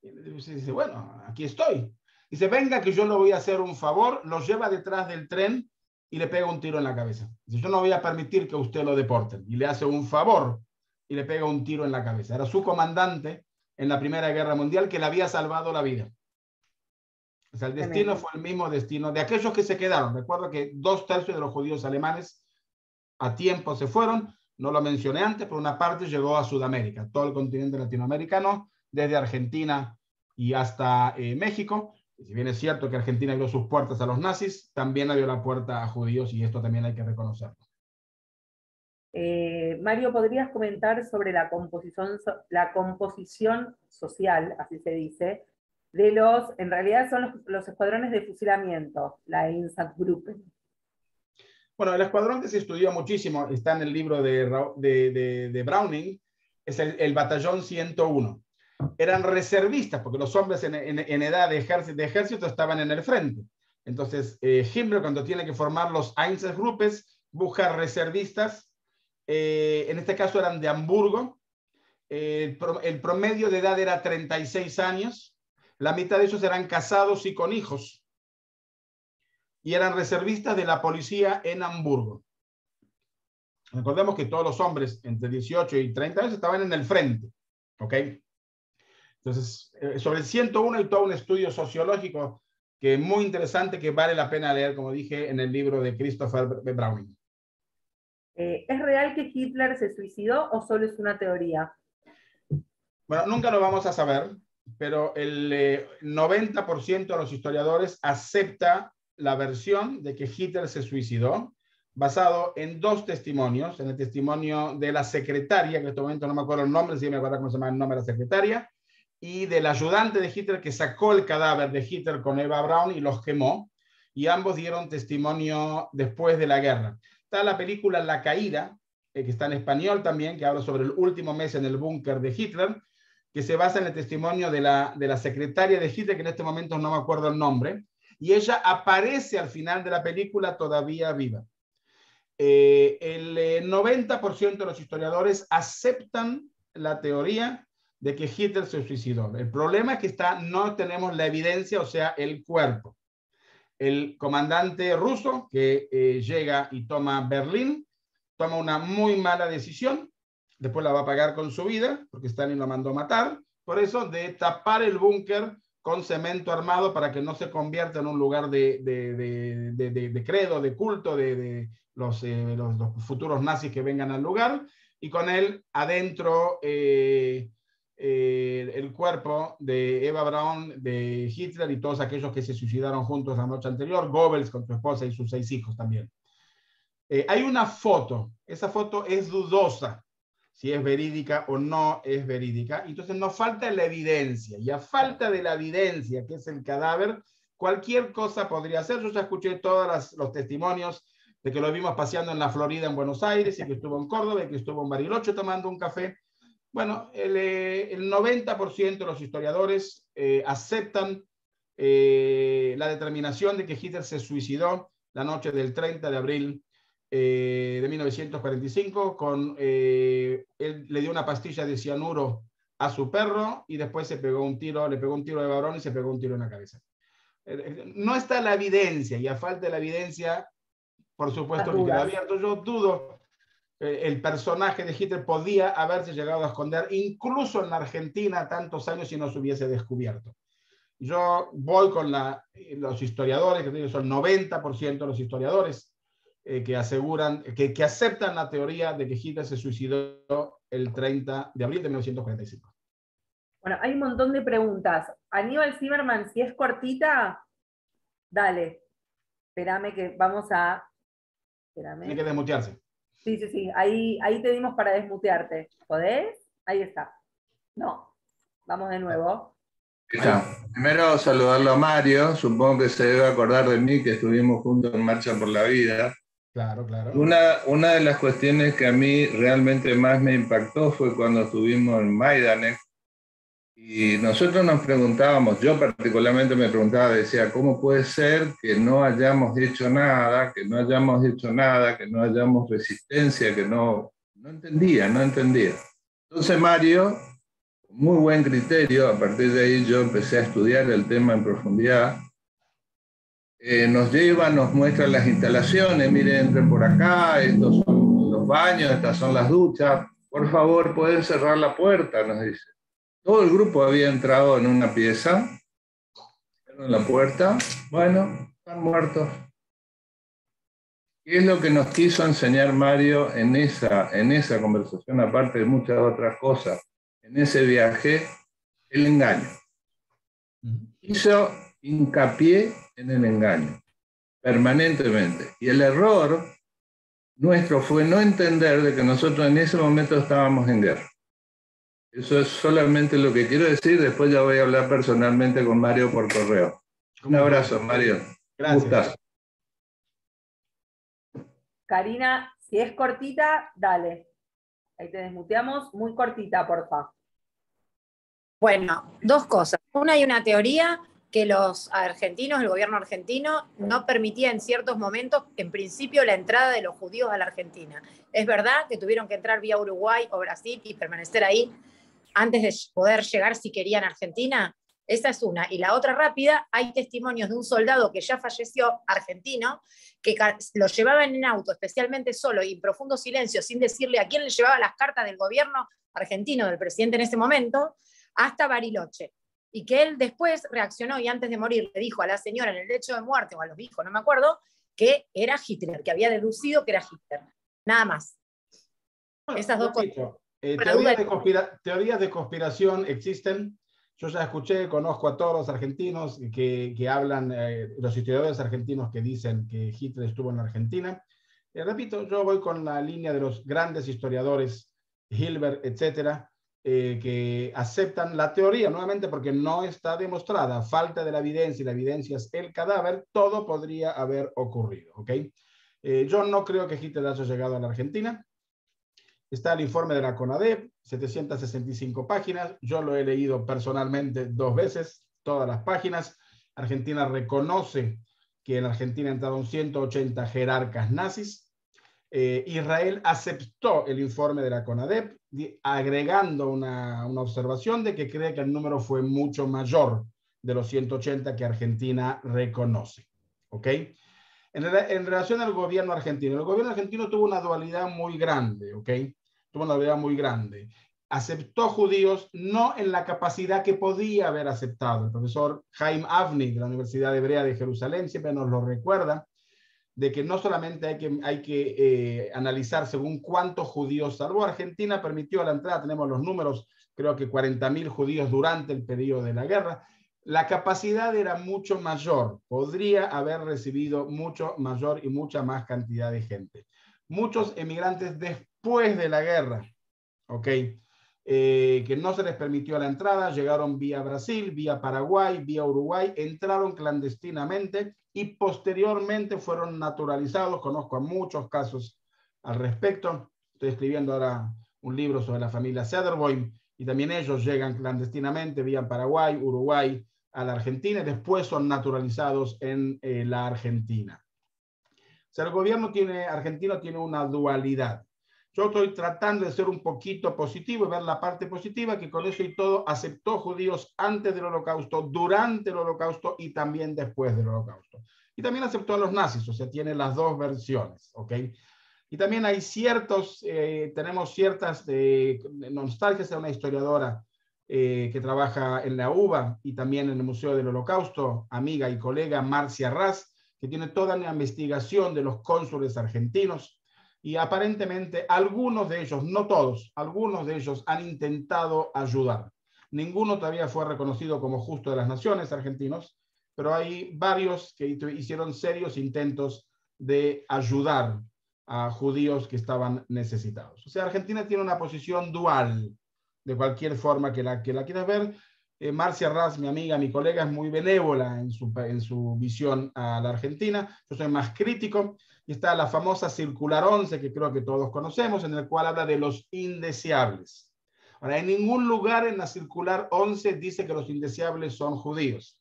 Y dice: bueno, aquí estoy. Dice: venga que yo le voy a hacer un favor. Lo lleva detrás del tren y le pega un tiro en la cabeza. Dice: yo no voy a permitir que usted lo deporten. Y le hace un favor y le pega un tiro en la cabeza. Era su comandante en la Primera Guerra Mundial, que le había salvado la vida. O sea, el destino fue el mismo destino de aquellos que se quedaron. Recuerdo que 2/3 de los judíos alemanes a tiempo se fueron. No lo mencioné antes, pero una parte llegó a Sudamérica, todo el continente latinoamericano, desde Argentina y hasta México. Y si bien es cierto que Argentina abrió sus puertas a los nazis, también abrió la puerta a judíos, y esto también hay que reconocerlo. Mario, ¿podrías comentar sobre la composición social, así se dice, de en realidad son los escuadrones de fusilamiento, la Einsatzgruppen? Bueno, el escuadrón que se estudió muchísimo, está en el libro de Browning, es el batallón 101. Eran reservistas, porque los hombres en edad de ejército estaban en el frente. Entonces, Himmler, cuando tiene que formar los Einsatzgruppen, busca reservistas. En este caso eran de Hamburgo. El promedio de edad era 36 años. La mitad de ellos eran casados y con hijos. Y eran reservistas de la policía en Hamburgo. Recordemos que todos los hombres entre 18 y 30 años estaban en el frente. ¿Ok? Entonces, sobre el 101 hay todo un estudio sociológico que es muy interesante, que vale la pena leer, como dije, en el libro de Christopher Browning. ¿Es real que Hitler se suicidó o solo es una teoría? Bueno, nunca lo vamos a saber, pero el 90% de los historiadores acepta la versión de que Hitler se suicidó, basado en 2 testimonios: en el testimonio de la secretaria, que en este momento no me acuerdo el nombre, sí me acuerdo cómo se llama el nombre de la secretaria, y del ayudante de Hitler, que sacó el cadáver de Hitler con Eva Braun y los quemó, y ambos dieron testimonio después de la guerra. Está la película La Caída, que está en español también, que habla sobre el último mes en el búnker de Hitler, que se basa en el testimonio de la secretaria de Hitler, que en este momento no me acuerdo el nombre, y ella aparece al final de la película todavía viva. El 90% de los historiadores aceptan la teoría de que Hitler se suicidó. El problema es que no tenemos la evidencia, o sea, el cuerpo. El comandante ruso que llega y toma Berlín, toma una muy mala decisión, después la va a pagar con su vida, porque Stalin lo mandó matar, por eso de tapar el búnker con cemento armado para que no se convierta en un lugar de credo, de culto, de los futuros nazis que vengan al lugar, y con él adentro el cuerpo de Eva Braun, de Hitler y todos aquellos que se suicidaron juntos la noche anterior, Goebbels con su esposa y sus 6 hijos también. Hay una foto, esa foto es dudosa, si es verídica o no es verídica, entonces nos falta la evidencia, y a falta de la evidencia, que es el cadáver, cualquier cosa podría ser. Yo ya escuché todos los testimonios de que lo vimos paseando en la Florida, en Buenos Aires, y que estuvo en Córdoba, y que estuvo en Bariloche tomando un café. Bueno, el 90% de los historiadores aceptan la determinación de que Hitler se suicidó la noche del 30 de abril de 1945, él le dio una pastilla de cianuro a su perro y después le pegó un tiro de varón y se pegó un tiro en la cabeza. No está la evidencia, y a falta de la evidencia, por supuesto que queda abierto. Yo dudo el personaje de Hitler podía haberse llegado a esconder, incluso en la Argentina, tantos años, si no se hubiese descubierto. Yo voy con los historiadores, que son 90% de los historiadores, que aseguran, que aceptan la teoría de que Hitler se suicidó el 30 de abril de 1945. Bueno, hay un montón de preguntas. Aníbal Zimmerman, si es cortita, dale. Espérame que vamos a... Espérame. Tiene que desmutearse. Sí. Ahí te dimos para desmutearte. ¿Podés? Ahí está. No. Vamos de nuevo. Primero saludarlo a Mario. Supongo que se debe acordar de mí, que estuvimos juntos en Marcha por la Vida. Claro. Una de las cuestiones que a mí realmente más me impactó fue cuando estuvimos en Majdanek, y nosotros nos preguntábamos, yo particularmente me preguntaba, decía, ¿cómo puede ser que no hayamos hecho nada, que no hayamos resistencia, que no entendía? Entonces Mario, con muy buen criterio, a partir de ahí yo empecé a estudiar el tema en profundidad. Nos lleva, nos muestra las instalaciones, miren, entren por acá, estos son los baños, estas son las duchas, por favor, pueden cerrar la puerta, nos dice. Todo el grupo había entrado en una pieza, cierran la puerta, bueno, están muertos. ¿Qué es lo que nos quiso enseñar Mario en esa conversación, aparte de muchas otras cosas, en ese viaje? El engaño. Hizo hincapié en el engaño, permanentemente. Y el error nuestro fue no entender de que nosotros en ese momento estábamos en guerra. Eso es solamente lo que quiero decir. Después ya voy a hablar personalmente con Mario por correo. Un abrazo, Mario. Gracias. Karina, si es cortita, dale. Ahí te desmuteamos. Muy cortita, porfa. Bueno, dos cosas. Una, hay una teoría que los argentinos, el gobierno argentino, no permitía en ciertos momentos, en principio, la entrada de los judíos a la Argentina. Es verdad que tuvieron que entrar vía Uruguay o Brasil y permanecer ahí antes de poder llegar si querían a Argentina. Esa es una. Y la otra rápida, hay testimonios de un soldado que ya falleció, argentino, que lo llevaban en auto, especialmente solo y en profundo silencio, sin decirle a quién le llevaba las cartas del gobierno argentino, del presidente en ese momento, hasta Bariloche. Y que él después reaccionó y antes de morir le dijo a la señora en el lecho de muerte, o a los hijos, no me acuerdo, que era Hitler, que había deducido que era Hitler. Nada más. Esas dos cosas. Teorías de conspiración existen. Yo ya escuché, conozco a todos los argentinos que hablan, los historiadores argentinos que dicen que Hitler estuvo en la Argentina. Repito, yo voy con la línea de los grandes historiadores, Hilbert, etcétera, que aceptan la teoría, nuevamente porque no está demostrada, falta de la evidencia, y la evidencia es el cadáver, todo podría haber ocurrido, ¿ok? Yo no creo que Hitler haya llegado a la Argentina. Está el informe de la CONADEP, 765 páginas, yo lo he leído personalmente 2 veces, todas las páginas. Argentina reconoce que en Argentina entraron 180 jerarcas nazis. Israel aceptó el informe de la CONADEP, agregando una observación de que cree que el número fue mucho mayor de los 180 que Argentina reconoce. ¿Ok? En relación al gobierno argentino, el gobierno argentino tuvo una dualidad muy grande, ¿ok? Tuvo una dualidad muy grande. Aceptó judíos no en la capacidad que podía haber aceptado. El profesor Chaim Avni de la Universidad Hebrea de Jerusalén siempre nos lo recuerda, de que no solamente hay que analizar según cuántos judíos salvó. Argentina permitió la entrada, tenemos los números, creo que 40.000 judíos durante el periodo de la guerra. La capacidad era mucho mayor, podría haber recibido mucho mayor y mucha más cantidad de gente. Muchos emigrantes después de la guerra, ¿ok? Que no se les permitió la entrada, llegaron vía Brasil, vía Paraguay, vía Uruguay, entraron clandestinamente y posteriormente fueron naturalizados. Conozco a muchos casos al respecto. Estoy escribiendo ahora un libro sobre la familia Sederboim y también ellos llegan clandestinamente vía Paraguay, Uruguay a la Argentina y después son naturalizados en la Argentina. O sea, el gobierno argentino tiene una dualidad. Yo estoy tratando de ser un poquito positivo y ver la parte positiva, que con eso y todo aceptó judíos antes del Holocausto, durante el Holocausto y también después del Holocausto. Y también aceptó a los nazis, o sea, tiene las dos versiones, ¿ok? Y también hay tenemos ciertas nostalgias de una historiadora que trabaja en la UBA y también en el Museo del Holocausto, amiga y colega Marcia Ras, que tiene toda una investigación de los cónsules argentinos. Y aparentemente algunos de ellos, no todos, algunos de ellos han intentado ayudar. Ninguno todavía fue reconocido como justo de las naciones argentinos, pero hay varios que hicieron serios intentos de ayudar a judíos que estaban necesitados. O sea, Argentina tiene una posición dual, de cualquier forma que la quieras ver. Marcia Ras, mi amiga, mi colega, es muy benévola en su visión a la Argentina. Yo soy más crítico. Y está la famosa Circular 11, que creo que todos conocemos, en el cual habla de los indeseables. Ahora, en ningún lugar en la Circular 11 dice que los indeseables son judíos.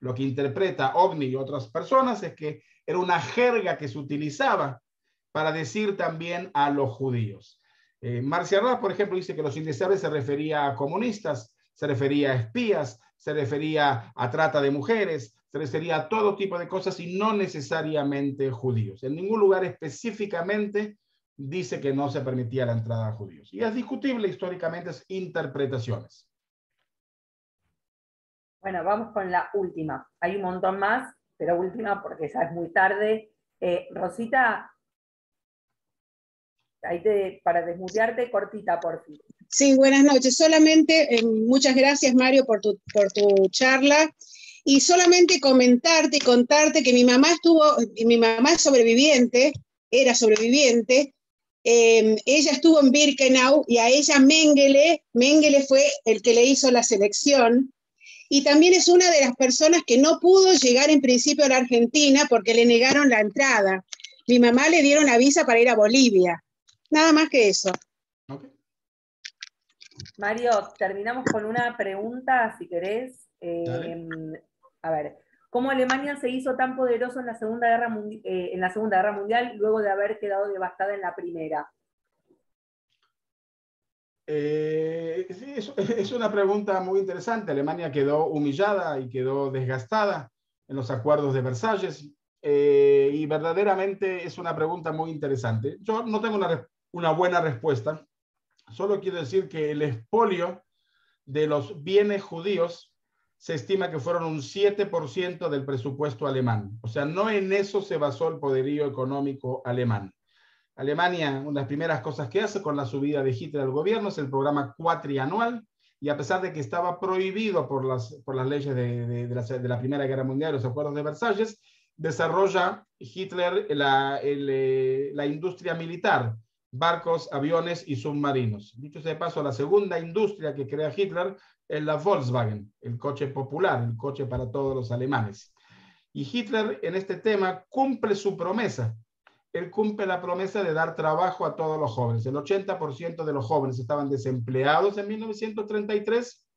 Lo que interpreta Ovni y otras personas es que era una jerga que se utilizaba para decir también a los judíos. Marcia Ras, por ejemplo, dice que los indeseables se refería a comunistas, se refería a espías, se refería a trata de mujeres, se refería a todo tipo de cosas y no necesariamente judíos. En ningún lugar específicamente dice que no se permitía la entrada a judíos. Y es discutible históricamente, es interpretaciones. Bueno, vamos con la última. Hay un montón más, pero última porque ya es muy tarde. Rosita, ahí para desmutearte, cortita, por fin. Sí, buenas noches. Solamente, muchas gracias, Mario, por tu charla. Y solamente comentarte y contarte que mi mamá es sobreviviente, era sobreviviente. Ella estuvo en Birkenau y a ella Mengele fue el que le hizo la selección. Y también es una de las personas que no pudo llegar en principio a la Argentina porque le negaron la entrada. Mi mamá le dieron la visa para ir a Bolivia. Nada más que eso. Okay. Mario, terminamos con una pregunta, si querés. A ver, ¿cómo Alemania se hizo tan poderoso en la Segunda Guerra Mundial luego de haber quedado devastada en la Primera? Sí, es una pregunta muy interesante. Alemania quedó humillada y quedó desgastada en los acuerdos de Versalles y verdaderamente es una pregunta muy interesante. Yo no tengo una buena respuesta. Solo quiero decir que el expolio de los bienes judíos se estima que fueron un 7% del presupuesto alemán. O sea, no en eso se basó el poderío económico alemán. Alemania, una de las primeras cosas que hace con la subida de Hitler al gobierno es el programa cuatrianual, y a pesar de que estaba prohibido por las leyes de la Primera Guerra Mundial, los acuerdos de Versalles, desarrolla Hitler la industria militar, barcos, aviones y submarinos. Dicho sea de paso, la segunda industria que crea Hitler es la Volkswagen, el coche popular, el coche para todos los alemanes. Y Hitler en este tema cumple su promesa. Él cumple la promesa de dar trabajo a todos los jóvenes. El 80% de los jóvenes estaban desempleados en 1933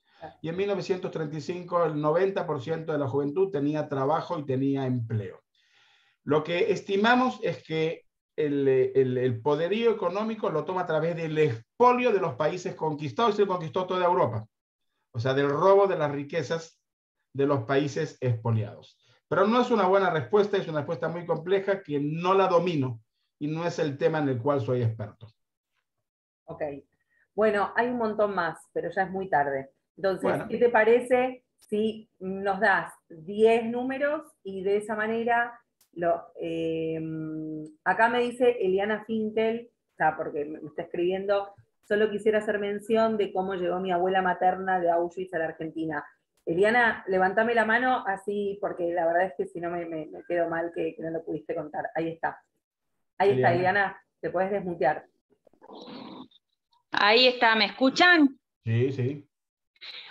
y en 1935 el 90% de la juventud tenía trabajo y tenía empleo. Lo que estimamos es que el poderío económico lo toma a través del expolio de los países conquistados, y se conquistó toda Europa. O sea, del robo de las riquezas de los países expoliados. Pero no es una buena respuesta, es una respuesta muy compleja que no la domino y no es el tema en el cual soy experto. Ok. Bueno, hay un montón más, pero ya es muy tarde. Entonces, Bueno. ¿qué te parece si nos das 10 números y de esa manera, acá me dice Eliana Finkel, o sea, porque me está escribiendo, solo quisiera hacer mención de cómo llegó mi abuela materna de Auschwitz a la Argentina. Eliana, levantame la mano así, porque la verdad es que si no me quedo mal que no lo pudiste contar. Ahí está. Ahí está, Eliana, te puedes desmutear. Ahí está, ¿me escuchan? Sí, sí.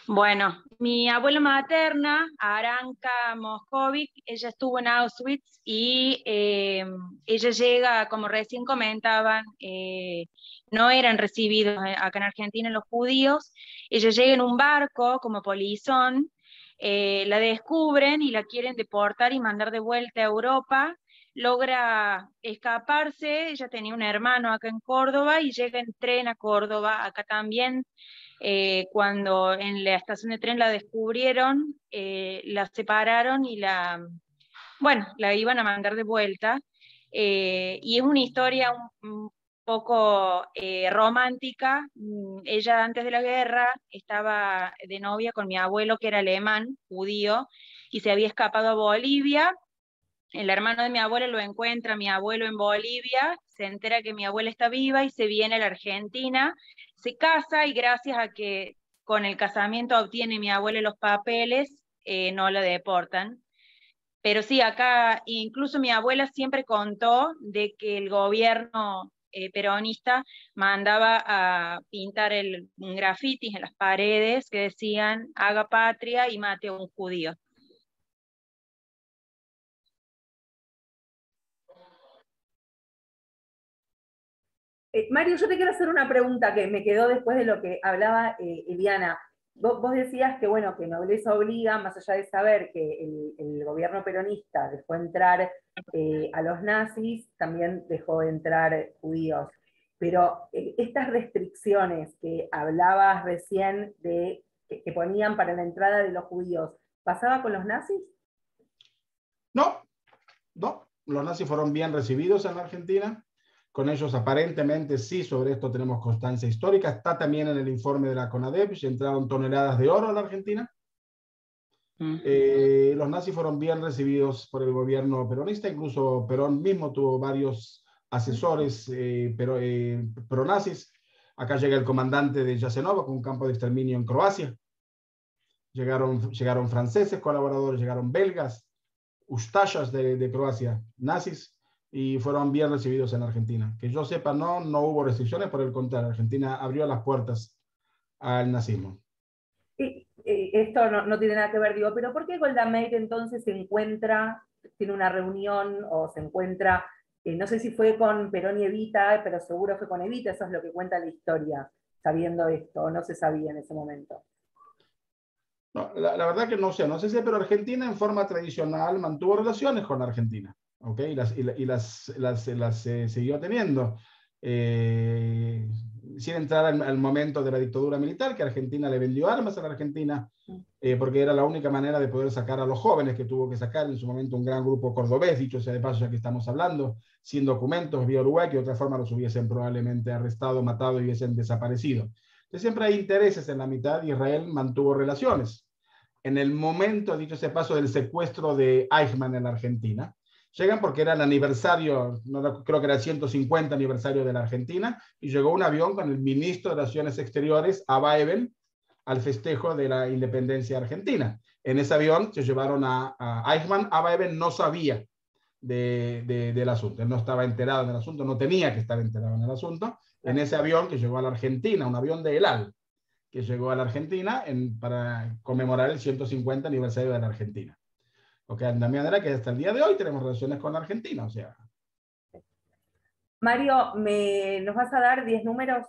Bueno, mi abuela materna, Aranka Moscovic, ella estuvo en Auschwitz y ella llega, como recién comentaban, no eran recibidos acá en Argentina los judíos. Ella llega en un barco como polizón, la descubren y la quieren deportar y mandar de vuelta a Europa. Logra escaparse, ella tenía un hermano acá en Córdoba y llega en tren a Córdoba, acá también. Cuando en la estación de tren la descubrieron, la separaron y bueno, la iban a mandar de vuelta. Y es una historia un poco romántica. Ella antes de la guerra estaba de novia con mi abuelo, que era alemán, judío, y se había escapado a Bolivia. El hermano de mi abuelo lo encuentra a mi abuelo en Bolivia, se entera que mi abuela está viva y se viene a la Argentina, se casa y gracias a que con el casamiento obtiene mi abuela los papeles, no la deportan. Pero sí, acá incluso mi abuela siempre contó de que el gobierno peronista mandaba a pintar grafitis en las paredes que decían haga patria y mate a un judío. Mario, yo te quiero hacer una pregunta que me quedó después de lo que hablaba Eliana. Vos decías que, bueno, que nobleza obliga, más allá de saber que el gobierno peronista dejó entrar a los nazis, también dejó entrar judíos. Pero estas restricciones que hablabas recién de que ponían para la entrada de los judíos, ¿pasaba con los nazis? No, no. Los nazis fueron bien recibidos en la Argentina. Con ellos aparentemente sí, sobre esto tenemos constancia histórica. Está también en el informe de la CONADEP, y entraron toneladas de oro a la Argentina. Los nazis fueron bien recibidos por el gobierno peronista, incluso Perón mismo tuvo varios asesores pro-nazis. Acá llega el comandante de Jasenovac, un campo de exterminio en Croacia. Llegaron franceses colaboradores, llegaron belgas, ustashas de Croacia, nazis, y fueron bien recibidos en Argentina. Que yo sepa, no hubo restricciones, por el contrario, Argentina abrió las puertas al nazismo. Esto no tiene nada que ver, digo, pero ¿por qué Golda Meir entonces tiene una reunión o se encuentra, no sé si fue con Perón y Evita, pero seguro fue con Evita, eso es lo que cuenta la historia, sabiendo esto, o no se sabía en ese momento? No, la verdad que no sé si, pero Argentina en forma tradicional mantuvo relaciones con Argentina, ¿ok? Y las siguió teniendo. Sin entrar al momento de la dictadura militar, que Argentina le vendió armas a la Argentina, porque era la única manera de poder sacar a los jóvenes que tuvo que sacar en su momento un gran grupo cordobés, dicho sea de paso, ya que estamos hablando, sin documentos, vía Uruguay, que de otra forma los hubiesen probablemente arrestado, matado y hubiesen desaparecido. Entonces siempre hay intereses en la mitad, y Israel mantuvo relaciones. En el momento, dicho sea de paso, del secuestro de Eichmann en la Argentina, llegan porque era el aniversario, creo que era el 150 aniversario de la Argentina, y llegó un avión con el ministro de Relaciones Exteriores, Abba Eban, al festejo de la independencia argentina. En ese avión se llevaron a Eichmann. Abba Eban no sabía del asunto, él no estaba enterado del asunto, no tenía que estar enterado en el asunto. En ese avión que llegó a la Argentina, un avión de El Al, que llegó a la Argentina para conmemorar el 150 aniversario de la Argentina. Okay, de manera que hasta el día de hoy tenemos relaciones con la Argentina. O sea. Mario, ¿nos vas a dar 10 números